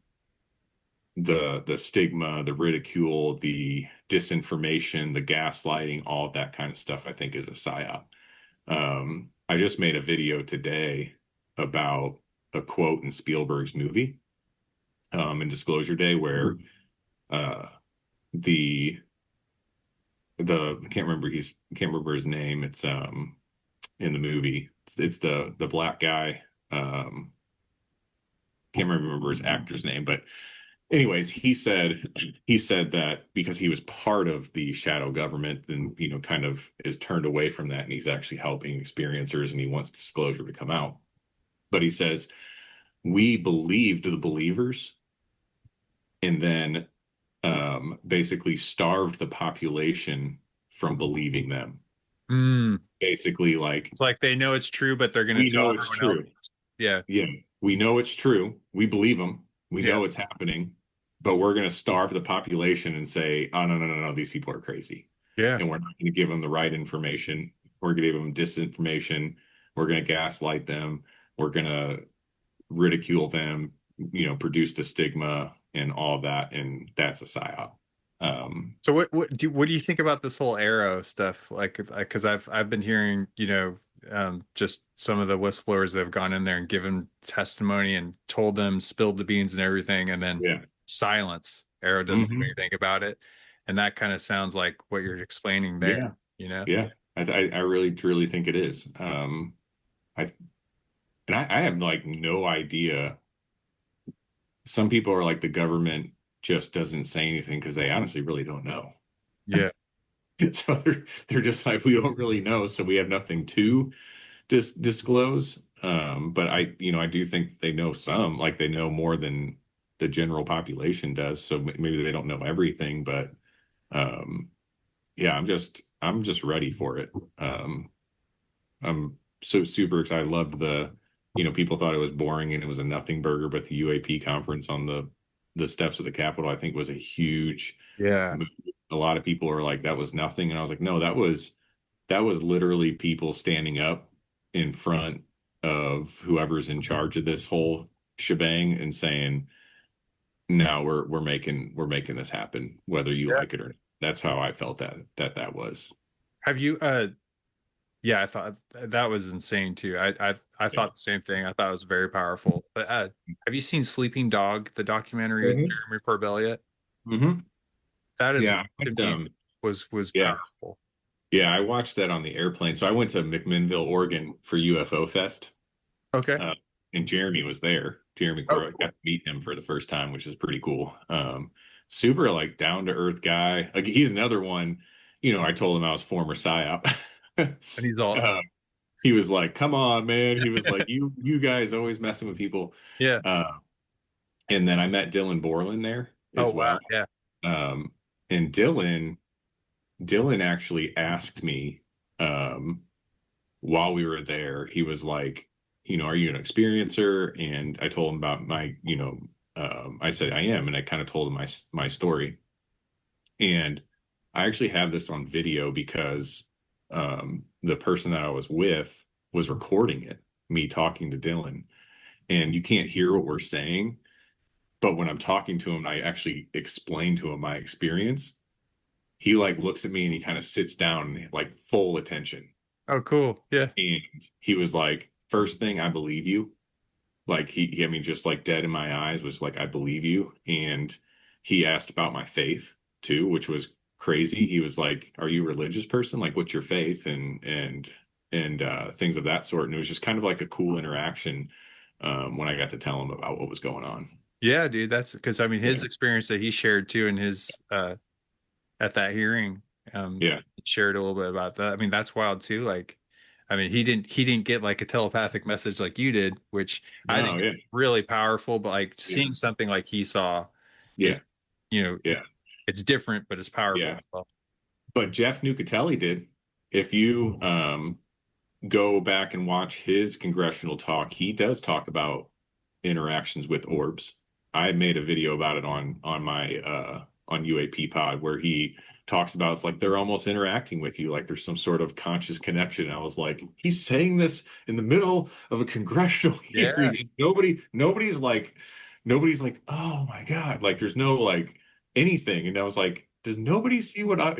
S2: the stigma, the ridicule, the disinformation, the gaslighting, all of that kind of stuff, I think is a psyop. I just made a video today about a quote in Spielberg's movie in Disclosure Day where uh, the I can't remember his name. It's in the movie. It's the black guy. Can't remember his actor's name, but anyways, he said that because he was part of the shadow government, then kind of is turned away from that, and he's actually helping experiencers, and he wants disclosure to come out. But he says we believed the believers and then basically starved the population from believing them.
S1: Mm.
S2: Basically, like,
S1: It's like they know it's true, but they're going to
S2: we
S1: tell
S2: know it's
S1: everyone else.
S2: true.
S1: Yeah.
S2: Yeah, we know it's true. We believe them. We
S1: Yeah.
S2: know it's happening, but we're going to starve the population and say, oh, no, no, no, no, these people are crazy.
S1: Yeah.
S2: And we're not going to give them the right information. We're going to give them disinformation. We're going to gaslight them. We're going to ridicule them, produce the stigma and all that. And that's a psyop.
S1: So what do you think about this whole arrow stuff? Like, because I've been hearing, just some of the whistleblowers that have gone in there and given testimony and told them, spilled the beans and everything, and then
S2: Yeah.
S1: silence. Arrow doesn't do
S2: Hmm.
S1: anything about it, and that kind of sounds like what you're explaining there.
S2: Yeah.
S1: You know?
S2: Yeah. I really, truly think it is. I, and I have like no idea. Some people are like the government just doesn't say anything because they honestly really don't know.
S1: Yeah.
S2: So they're just like, we don't really know, so we have nothing to disclose. But I do think they know some, like they know more than the general population does. So maybe they don't know everything, but um, yeah, I'm just ready for it. I'm so super excited. I loved people thought it was boring and it was a nothing burger, but the UAP conference on the steps of the Capitol, I think was a huge
S1: Yeah.
S2: move. A lot of people are like, that was nothing. And I was like, no, that was literally people standing up in front of whoever's in charge of this whole shebang and saying, no, we're making this happen, whether you
S1: Yeah.
S2: like it or not. That's how I felt that was.
S1: Have you Yeah, I thought that was insane too. I
S2: Yeah.
S1: thought the same thing. I thought it was very powerful. But have you seen Sleeping Dog, the documentary with
S2: Hmm.
S1: Jeremy Corbell yet?
S2: Hmm.
S1: That is
S2: Yeah.
S1: to me was
S2: Yeah.
S1: powerful.
S2: Yeah. I watched that on the airplane. So I went to McMinnville, Oregon for UFO Fest.
S1: Okay.
S2: Uh, and Jeremy was there. Jeremy
S1: Oh,
S2: Corbett, got
S1: cool.
S2: to meet him for the first time, which is pretty cool. Super like down to earth guy. Like he's another one. I told him I was former psyop.
S1: And he's all
S2: He was like, "Come on, man." He was like, "You guys always messing with people."
S1: yeah.
S2: Uh, and then I met Dylan Borland there
S1: Oh
S2: as
S1: wow.
S2: well.
S1: Yeah.
S2: Um, and Dylan actually asked me um, while we were there. He was like, "Are you an experiencer?" And I told him about I said I am, and I kind of told him my story. And I actually have this on video because the person that I was with was recording it, me talking to Dylan, and you can't hear what we're saying. But when I'm talking to him, I actually explain to him my experience. He like looks at me and he kind of sits down, like full attention.
S1: Oh cool. Yeah.
S2: And he was like, first thing, I believe you. Like I mean, just like dead in my eyes was like, I believe you. And he asked about my faith too, which was crazy. He was like, are you a religious person? Like, what's your faith? And things of that sort. And it was just kind of like a cool interaction when I got to tell him about what was going on.
S1: Yeah, dude. That's because I mean his
S2: Yeah.
S1: experience that he shared too in his at that hearing,
S2: Yeah.
S1: he shared a little bit about that. I mean, that's wild too. Like, I mean, he didn't get like a telepathic message like you did, which I think
S2: No.
S1: is
S2: Yeah.
S1: really powerful. But like
S2: Yeah.
S1: seeing something like he saw is,
S2: Yeah.
S1: you know,
S2: Yeah.
S1: it's different, but it's powerful
S2: Yeah.
S1: as well.
S2: But Jeff Nucatelli did. If you go back and watch his congressional talk, he does talk about interactions with orbs. I made a video about it on my on UAP Pod where he talks about it's like they're almost interacting with you, like there's some sort of conscious connection. And I was like, he's saying this in the middle of a congressional
S1: Yeah,
S2: hearing, and nobody's like, oh my God, like there's no like anything. And I was like, does nobody see what I'm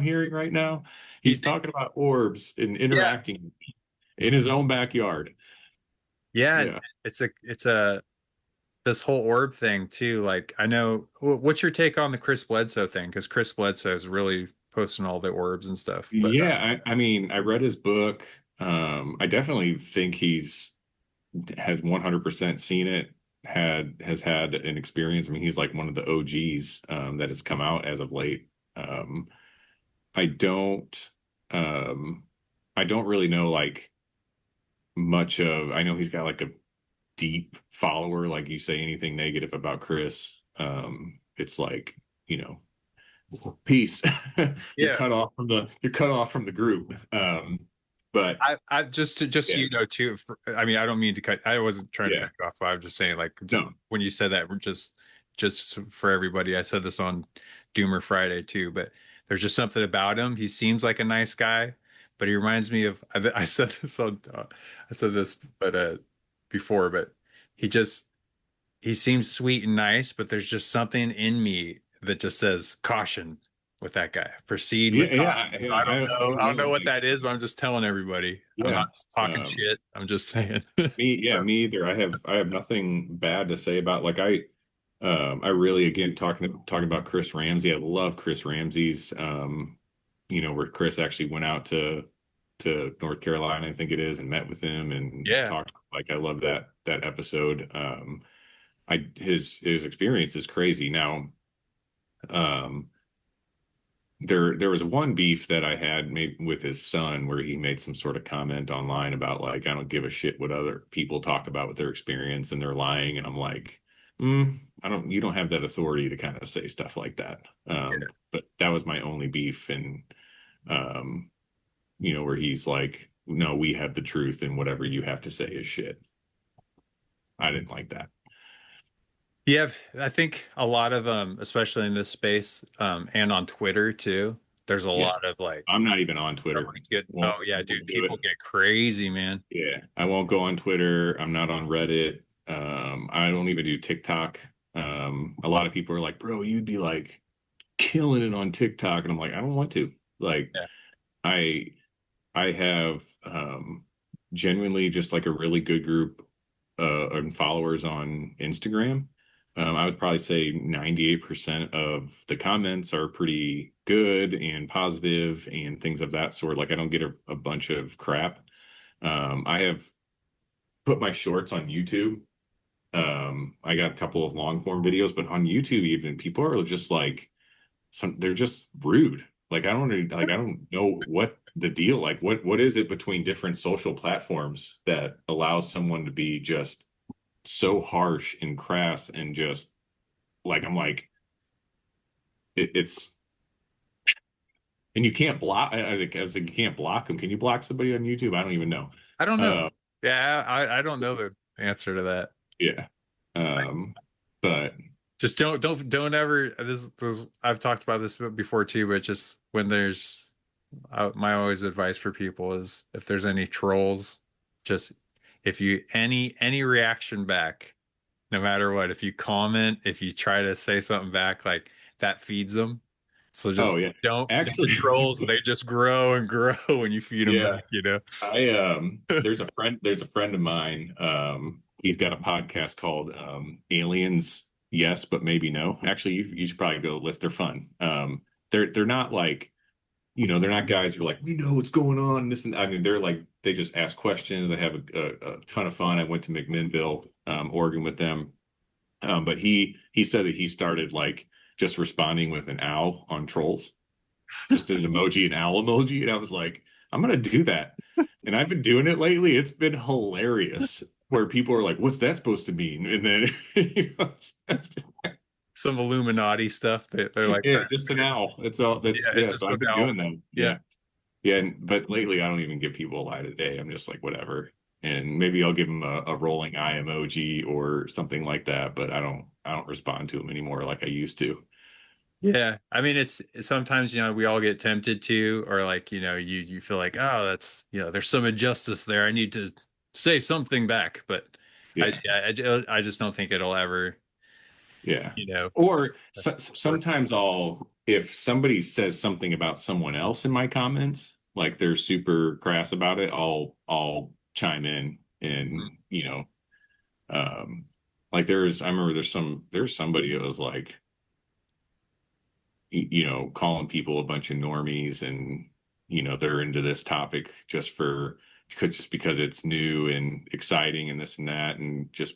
S2: hearing right now?
S1: he's
S2: He's talking about orbs and
S1: yeah,
S2: interacting in his own backyard.
S1: yeah. And
S2: Yeah.
S1: it's a this whole orb thing too. Like, I know what's your take on the Chris Bledsoe thing? Because Chris Bledsoe is really posting all the orbs and stuff. But
S2: Yeah, I mean, I read his book. I definitely think he's has 100% seen it, has had an experience. I mean, he's like one of the OGs that has come out as of late. I don't um I don't really know like much of I know he's got like a deep follower, like you say anything negative about Chris. it's like, you know, peace.
S1: Yeah.
S2: You're cut off from the group. But
S1: I just so
S2: yeah,
S1: you know too. I mean, I don't mean to cut. I wasn't trying to
S2: yeah,
S1: cut you off. I was just saying, like,
S2: no,
S1: when you said that, just for everybody. I said this on Doomer Friday too, but there's just something about him. He seems like a nice guy, but he reminds me of. I said this on. I said this, but before, but he just he seems sweet and nice, but there's just something in me that just says caution with that guy. Proceed
S2: yeah,
S1: with caution.
S2: yeah, yeah. I don't
S1: I don't
S2: know.
S1: know what
S2: Like,
S1: that is, but I'm just telling everybody. I'm
S2: yeah.
S1: not talking
S2: Um,
S1: shit. I'm just saying.
S2: me either. I have nothing bad to say about like I really again talking about Chris Ramsey. I love Chris Ramsey's you know, where Chris actually went out to North Carolina, I think it is, and met with him and
S1: Yeah.
S2: talked. Like I love that episode. I his experience is crazy. Now, um, there was one beef that I had maybe with his son where he made some sort of comment online about like I don't give a shit what other people talk about with their experience and they're lying, and I'm like, I don't, you don't have that authority to kind of say stuff like that. But that was my only beef, and um, you know, where he's like, no, we have the truth, and whatever you have to say is shit. I didn't like that.
S1: Yeah, I think a lot of especially in this space, and on Twitter too, there's a
S2: Yeah,
S1: lot of like
S2: I'm not even on Twitter.
S1: everybody's getting, oh yeah, dude,
S2: Won't do
S1: people
S2: it.
S1: get crazy, man.
S2: Yeah, I won't go on Twitter. I'm not on Reddit. I don't even do TikTok. A lot of people are like, bro, you'd be like killing it on TikTok. And I'm like, I don't want to. Like,
S1: Yeah.
S2: I I have genuinely just like a really good group and followers on Instagram. I would probably say 98% of the comments are pretty good and positive and things of that sort. Like I don't get a bunch of crap. I have put my shorts on YouTube. I got a couple of long form videos, but on YouTube, even people are just like they're just rude. Like I don't know what the deal. Like what is it between different social platforms that allows someone to be just so harsh and crass and just like I'm like it's and you can't block. I was like you can't block them. Can you block somebody on YouTube? I don't even know.
S1: I don't know.
S2: Uh,
S1: Yeah, I don't know the answer to that.
S2: yeah. But
S1: Just don't ever this I've talked about this before too, but just when there's my always advice for people is if there's any trolls, just if you any reaction back, no matter what, if you comment, if you try to say something back, like that feeds them. So
S2: oh
S1: just
S2: yeah,
S1: don't the
S2: actually,
S1: trolls, they just grow and grow when you feed them
S2: yeah.
S1: back, you know.
S2: I there's a friend of mine. He's got a podcast called Aliens Yes, but maybe no. Actually, you should probably go list. They're fun. They're not like, you know, they're not guys who are like, we know what's going on. This and I mean, they're like they just ask questions. They have a ton of fun. I went to McMinnville, Oregon with them. But he said that he started like just responding with an owl on trolls, just an emoji, an owl emoji, and I was like, I'm gonna do that. And I've been doing it lately. It's been hilarious. Where people are like, "What's that supposed to mean?" And then, you know,
S1: Some Illuminati stuff that they're like,
S2: yeah, just an owl. It's all that.
S1: yeah, it's
S2: Yeah,
S1: just
S2: so
S1: so
S2: I've been
S1: now,
S2: doing that.
S1: yeah.
S2: Yeah, yeah. But lately, I don't even give people a light of day. I'm just like, whatever. And maybe I'll give them a rolling eye emoji or something like that. But I don't respond to them anymore like I used to.
S1: Yeah, I mean it's sometimes we all get tempted to, or like you feel like, oh, that's there's some injustice there. I need to say something back, but
S2: Yeah.
S1: I just don't think it'll ever
S2: Yeah.
S1: you know
S2: Or
S1: work.
S2: sometimes if somebody says something about someone else in my comments, like they're super crass about it, I'll chime in
S1: Mm.
S2: and, you know, um, like I remember there's somebody that was like, you know, calling people a bunch of normies and, you know, they're into this topic just because it's new and exciting and this and that and just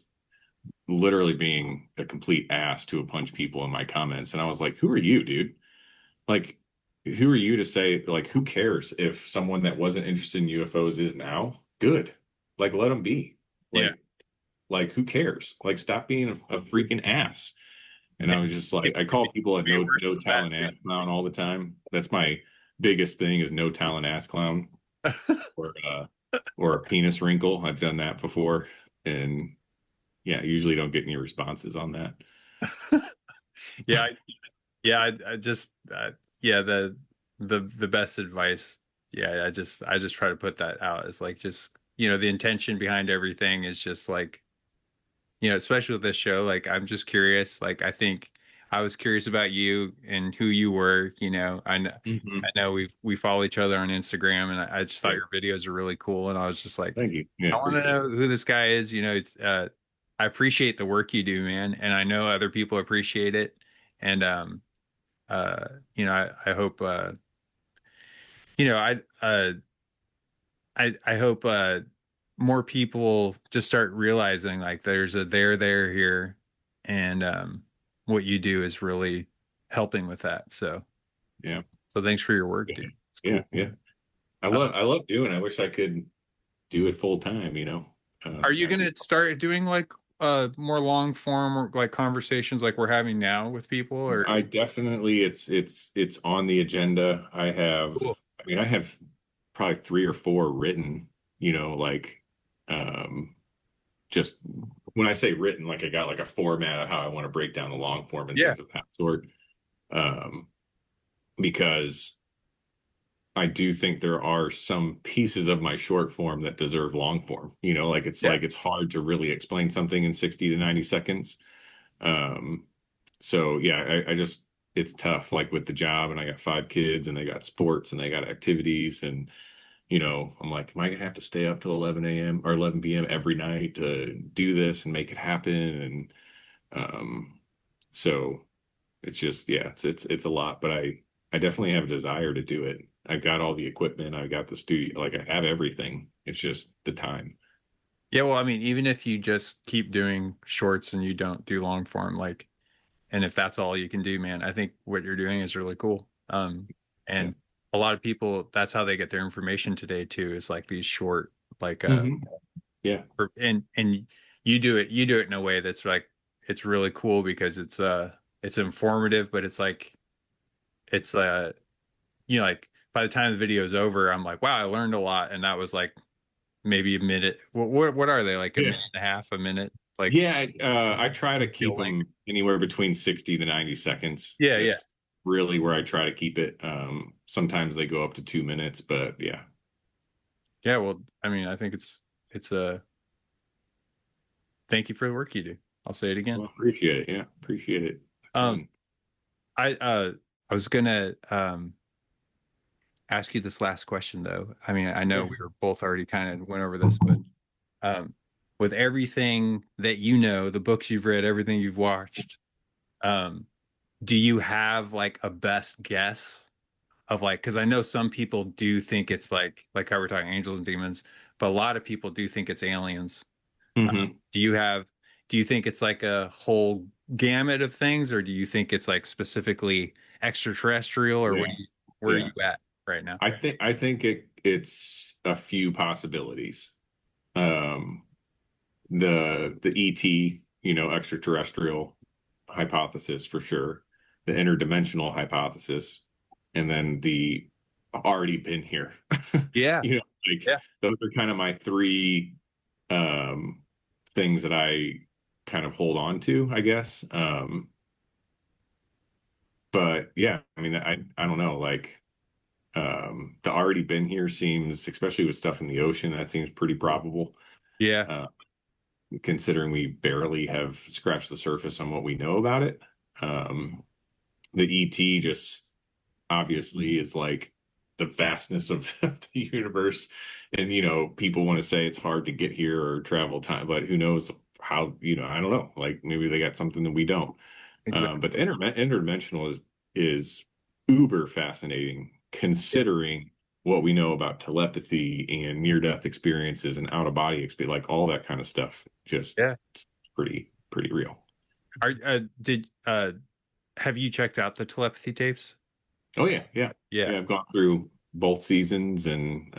S2: literally being a complete ass to a bunch of people in my comments. And I was like, who are you, dude? Like, who are you to say, like, who cares if someone that wasn't interested in UFOs is now? Good. Like, let them be.
S1: Yeah,
S2: Like, who cares? Like, stop being a freaking ass. And I was just like, I call people a
S1: Way
S2: no
S1: worse than
S2: talent ass clown all the time. That's my biggest thing is no talent ass clown
S1: that.
S2: or or a penis wrinkle. I've done that before, and yeah, I usually don't get any responses on that.
S1: Yeah, yeah, I just yeah, the best advice. Yeah, I just try to put that out. It's like just, the intention behind everything is just like, especially with this show, like I'm just curious. Like I think I was curious about you and who you were, I
S2: Hmm.
S1: know we follow each other on Instagram, and I just thought
S2: Yeah,
S1: your videos are really cool, and I was just like,
S2: thank you. Yeah,
S1: I want to
S2: appreciate it.
S1: know who this guy is. It's I appreciate the work you do, man, and I know other people appreciate it. And uh, I hope you know, I hope more people just start realizing like there's a there here, and what you do is really helping with that.
S2: Yeah,
S1: So thanks for your work,
S2: yeah,
S1: dude. It's
S2: yeah,
S1: cool.
S2: yeah.
S1: Uh,
S2: I love doing. I wish I could do it full time.
S1: are you
S2: That'd
S1: gonna
S2: be.
S1: start doing like more long form or like conversations like we're having now with people, or
S2: I definitely it's on the agenda.
S1: cool?
S2: I mean I have probably three or four written, like um just when I say written, like I got like a format of how I want to break down the long form and
S1: Yeah,
S2: things of that sort. Um because I do think there are some pieces of my short form that deserve long form.
S1: yeah,
S2: Like it's hard to really explain something in 60 to 90 seconds. Um, so yeah, I just it's tough, like with the job, and I got five kids, and they got sports, and they got activities, and I'm like, am I gonna have to stay up till 11 a.m. or 11 p.m. every night to do this and make it happen? And um, so it's just yeah, it's a lot, but I definitely have a desire to do it. I've got all the equipment, I got the studio, like I have everything. It's just the time.
S1: yeah. Well, I mean, even if you just keep doing shorts and you don't do long form, like, and if that's all you can do, man, I think what you're doing is really cool.
S2: Yeah.
S1: And a lot of people, that's how they get their information today too, is like these short, like,
S2: Hmm. Yeah.
S1: and you do it in a way that's like, it's really cool because it's informative, but it's like, it's, like by the time the video is over, I'm like, wow, I learned a lot. And that was like maybe a minute. What are they like a
S2: Yeah.
S1: minute and a half, a minute? Like
S2: Yeah, I try to keep
S1: video length?
S2: them anywhere between 60 to 90 seconds.
S1: Yeah, yeah.
S2: That's really where I try to keep it. Sometimes they go up to 2 minutes, but yeah.
S1: Yeah, well, I mean, I think it's a thank you for the work you do. I'll say it again.
S2: Well, appreciate it. Yeah, appreciate it a
S1: Um,
S2: ton.
S1: I was gonna ask you this last question though. I mean, I know
S2: Yeah.
S1: we were both already kind of went over this, but um, with everything that you know, the books you've read, everything you've watched, um, do you have like a best guess of like, because I know some people do think it's like how we're talking angels and demons, but a lot of people do think it's aliens.
S2: Hmm.
S1: Do you have, do you think it's like a whole gamut of things, or do you think it's like specifically extraterrestrial, or
S2: Yeah.
S1: where are
S2: Yeah.
S1: you at right now?
S2: I think it's a few possibilities. Um, the ET, extraterrestrial hypothesis for sure, the interdimensional hypothesis, and then the already been here.
S1: Yeah,
S2: Like
S1: yeah,
S2: those are kind of my three um things that I kind of hold on to, I guess. But yeah, I mean, I don't know, like the already been here seems, especially with stuff in the ocean, that seems pretty probable.
S1: yeah,
S2: Uh, Considering we barely have scratched the surface on what we know about it. The ET just obviously is like the vastness of the universe. And, people want to say it's hard to get here or travel time, but who knows how, I don't know. Like maybe they got something that we don't.
S1: exactly.
S2: But the interdimensional is uber fascinating considering what we know about telepathy and near-death experiences and out-of-body experience, like all that kind of stuff. Just
S1: Yeah.
S2: pretty real.
S1: Did have you checked out the telepathy tapes?
S2: Oh yeah, yeah,
S1: Yeah.
S2: yeah. I've gone through both seasons, and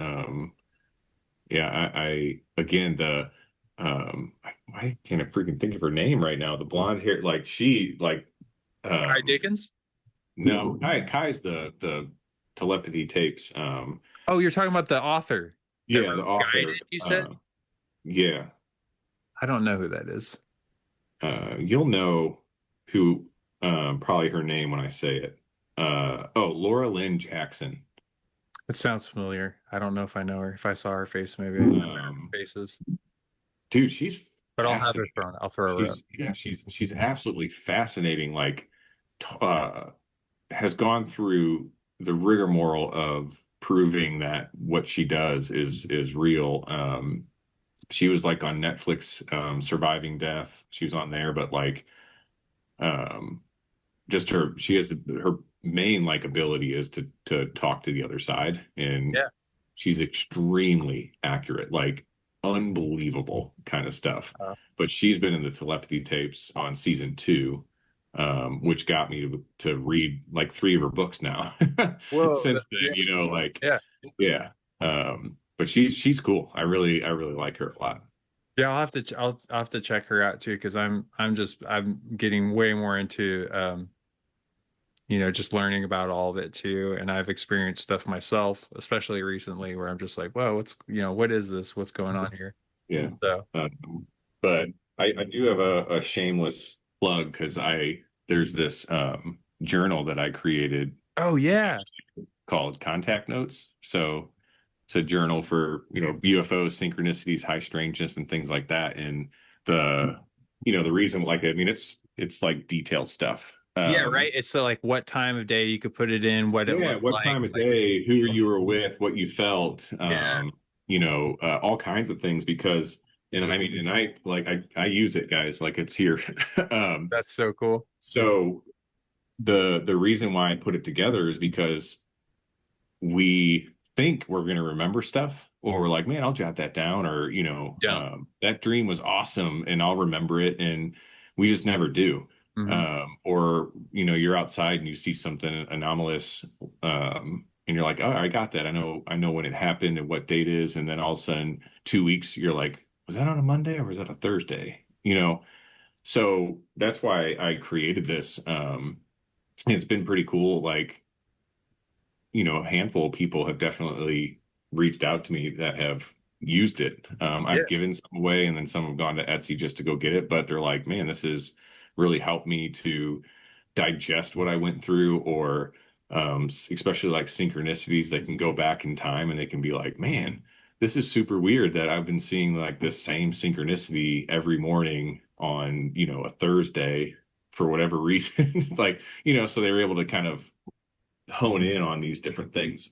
S2: yeah, I again why can't I freaking think of her name right now? The blonde hair, like she, like
S1: Kai
S2: Um,
S1: Dickens?
S2: no, Kai's the telepathy tapes.
S1: Oh, you're talking about the author that
S2: Yeah, the
S1: wrote
S2: author.
S1: Guided, you said?
S2: Yeah,
S1: I don't know who that is.
S2: you'll know who, probably her name when I say it. Oh, Laura Lynn Jackson.
S1: It sounds familiar. I don't know if I know her. If I saw her face, maybe I know
S2: Um,
S1: faces.
S2: dude, she's
S1: But I'll have her
S2: fascinating.
S1: thrown. I'll throw her up.
S2: She's absolutely fascinating. Like, has gone through the rigmarole of proving that what she does is real. She was like on Netflix, Surviving Death. She was on there, but like, um, just she has her main like ability is to talk to the other side, and
S1: Yeah.
S2: she's extremely accurate, like unbelievable kind of stuff.
S1: Uh,
S2: But she's been in the telepathy tapes on season two, which got me to read like three of her books now.
S1: Whoa.
S2: Since then,
S1: Yeah.
S2: like,
S1: Yeah.
S2: yeah. But she's cool. I really like her a lot.
S1: Yeah. I'll have to check her out too because I'm getting way more into just learning about all of it too. And I've experienced stuff myself, especially recently, where I'm just like, whoa, what is this? What's going on here?
S2: Yeah.
S1: So,
S2: But I do have a shameless plug because there's this journal that I created
S1: oh yeah.
S2: called Contact Notes. So it's a journal for, UFOs, synchronicities, high strangeness, and things like that. And the the reason, like, I mean, it's like detailed stuff.
S1: Yeah, right. It's so like what time of day you could put it in, what it
S2: Yeah,
S1: looked
S2: what time of
S1: like,
S2: day, who you were with, what you felt,
S1: yeah,
S2: all kinds of things because, and I mean, and I use it, guys, like it's here. um,
S1: that's so cool.
S2: so the reason why I put it together is because we think we're going to remember stuff, or we're like, man, I'll jot that down, or
S1: Don't.
S2: that dream was awesome and I'll remember it, and we just never do.
S1: Hmm.
S2: Or you're outside and you see something anomalous, and you're like, oh, I got that. I know when it happened and what date is, and then all of a sudden 2 weeks you're like, was that on a Monday or was that a Thursday? So that's why I created this. And it's been pretty cool. Like, a handful of people have definitely reached out to me that have used it.
S1: Yeah.
S2: I've given some away, and then some have gone to Etsy just to go get it. But they're like, man, this has really helped me to digest what I went through, or especially like synchronicities that can go back in time and they can be like, man, this is super weird that I've been seeing like this same synchronicity every morning on, a Thursday for whatever reason. Like, so they were able to kind of hone in on these different things.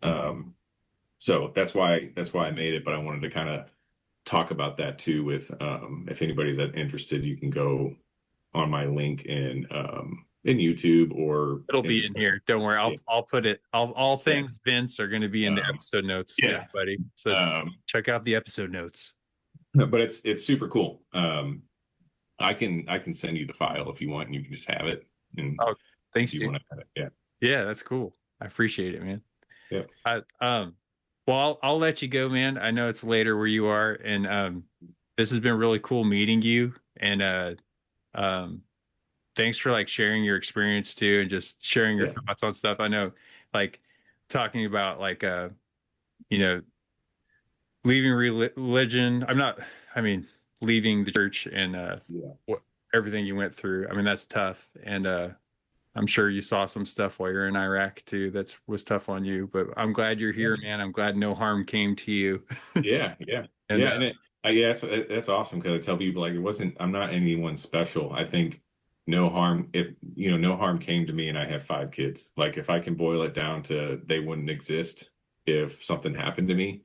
S2: So that's why I made it, but I wanted to kind of talk about that too with, if anybody's interested, you can go on my link in YouTube or
S1: It'll be in
S2: Instagram.
S1: here. Don't worry.
S2: Yeah.
S1: I'll put it. All
S2: Yeah.
S1: things Vince are going to be in the
S2: Um,
S1: episode notes,
S2: yeah.
S1: everybody. So
S2: Um,
S1: check out the episode notes.
S2: but it's super cool. I can send you the file if you want, and you can just have it. And
S1: Oh,
S2: if
S1: thanks,
S2: you
S1: dude.
S2: want to have it, yeah.
S1: Yeah, that's cool. I appreciate it, man.
S2: Yeah.
S1: I well, I'll let you go, man. I know it's later where you are, and this has been really cool meeting you. And um, thanks for like sharing your experience too, and just sharing your
S2: Yeah.
S1: thoughts on stuff. I know, like talking about like you know, leaving religion. I mean, leaving the church and
S2: Yeah.
S1: what everything you went through. I mean, that's tough, and I'm sure you saw some stuff while you're in Iraq too. That's was tough on you, but I'm glad you're
S2: Yeah.
S1: here, man. I'm glad no harm came to you.
S2: Yeah. Yeah.
S1: And
S2: Yeah. And yeah, that's awesome because I tell people like I'm not anyone special. I think no harm, if no harm came to me and I have 5 kids. Like if I can boil it down to they wouldn't exist if something happened to me,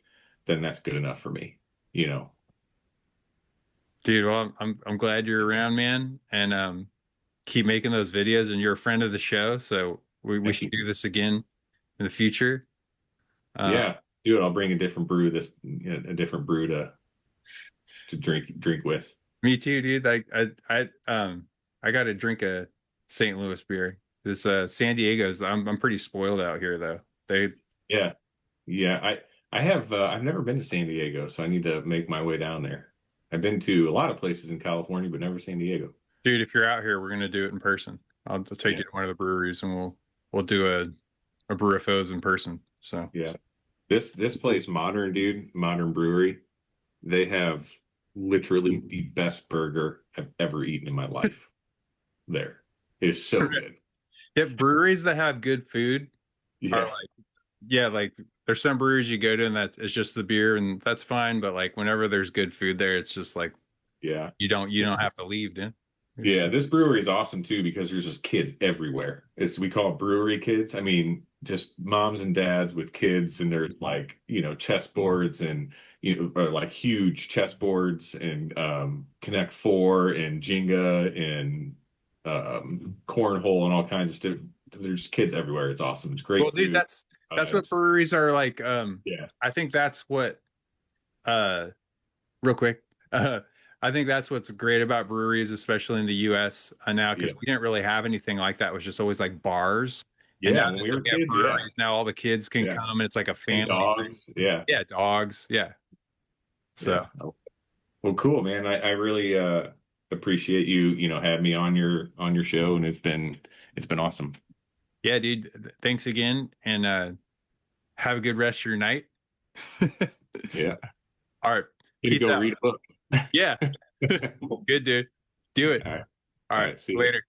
S2: then that's good enough for me, you know.
S1: dude, well, I'm glad you're around, man, and keep making those videos. And you're a friend of the show, so we
S2: Thank
S1: should
S2: you.
S1: do this again in the future. Uh,
S2: Yeah. Do it. I'll bring a different brew a different brew to drink with.
S1: Me too, dude. I got to drink a St. Louis beer. This San Diego's. I'm pretty spoiled out here though. They
S2: Yeah. Yeah, I've never been to San Diego, so I need to make my way down there. I've been to a lot of places in California, but never San Diego.
S1: Dude, if you're out here, we're gonna do it in person. I'll take
S2: Yeah.
S1: you to one of the breweries and we'll do a BrewFOs in person. So
S2: Yeah. This place, Modern, dude, Modern Brewery, they have literally the best burger I've ever eaten in my life. There. It is so good.
S1: yeah, breweries that have good food are
S2: Yeah.
S1: like, yeah, like there's some breweries you go to and that it's just the beer and that's fine. But like whenever there's good food there, it's just like
S2: Yeah.
S1: you don't have to leave, dude.
S2: Yeah, this brewery is awesome too because there's just kids everywhere. It's we call it brewery kids. I mean, just moms and dads with kids, and there's like, chessboards and or like huge chessboards and Connect Four and Jenga and cornhole and all kinds of stuff. There's kids everywhere. It's awesome. It's
S1: Well,
S2: great
S1: dude,
S2: food.
S1: that's what
S2: It's
S1: breweries are like.
S2: Yeah,
S1: I think that's what uh real quick. Uh I think that's what's great about breweries, especially in the US now,
S2: yeah,
S1: because we didn't really have anything like that. It was just always like bars. And now
S2: yeah. When we
S1: that
S2: were
S1: we have
S2: kids, yeah,
S1: breweries, now all the kids can
S2: yeah,
S1: come and it's like a
S2: and
S1: family.
S2: dogs, yeah,
S1: Yeah, dogs. Yeah. So
S2: yeah. Well, cool, man. I really appreciate you, had me on your show, and it's been awesome.
S1: yeah, dude, thanks again and have a good rest of your night.
S2: Yeah.
S1: All right.
S2: Gonna
S1: Peace
S2: go
S1: out.
S2: read a book.
S1: Yeah.
S2: All
S1: Good, dude. Do it.
S2: right.
S1: All
S2: All
S1: right.
S2: right. See you.
S1: Later.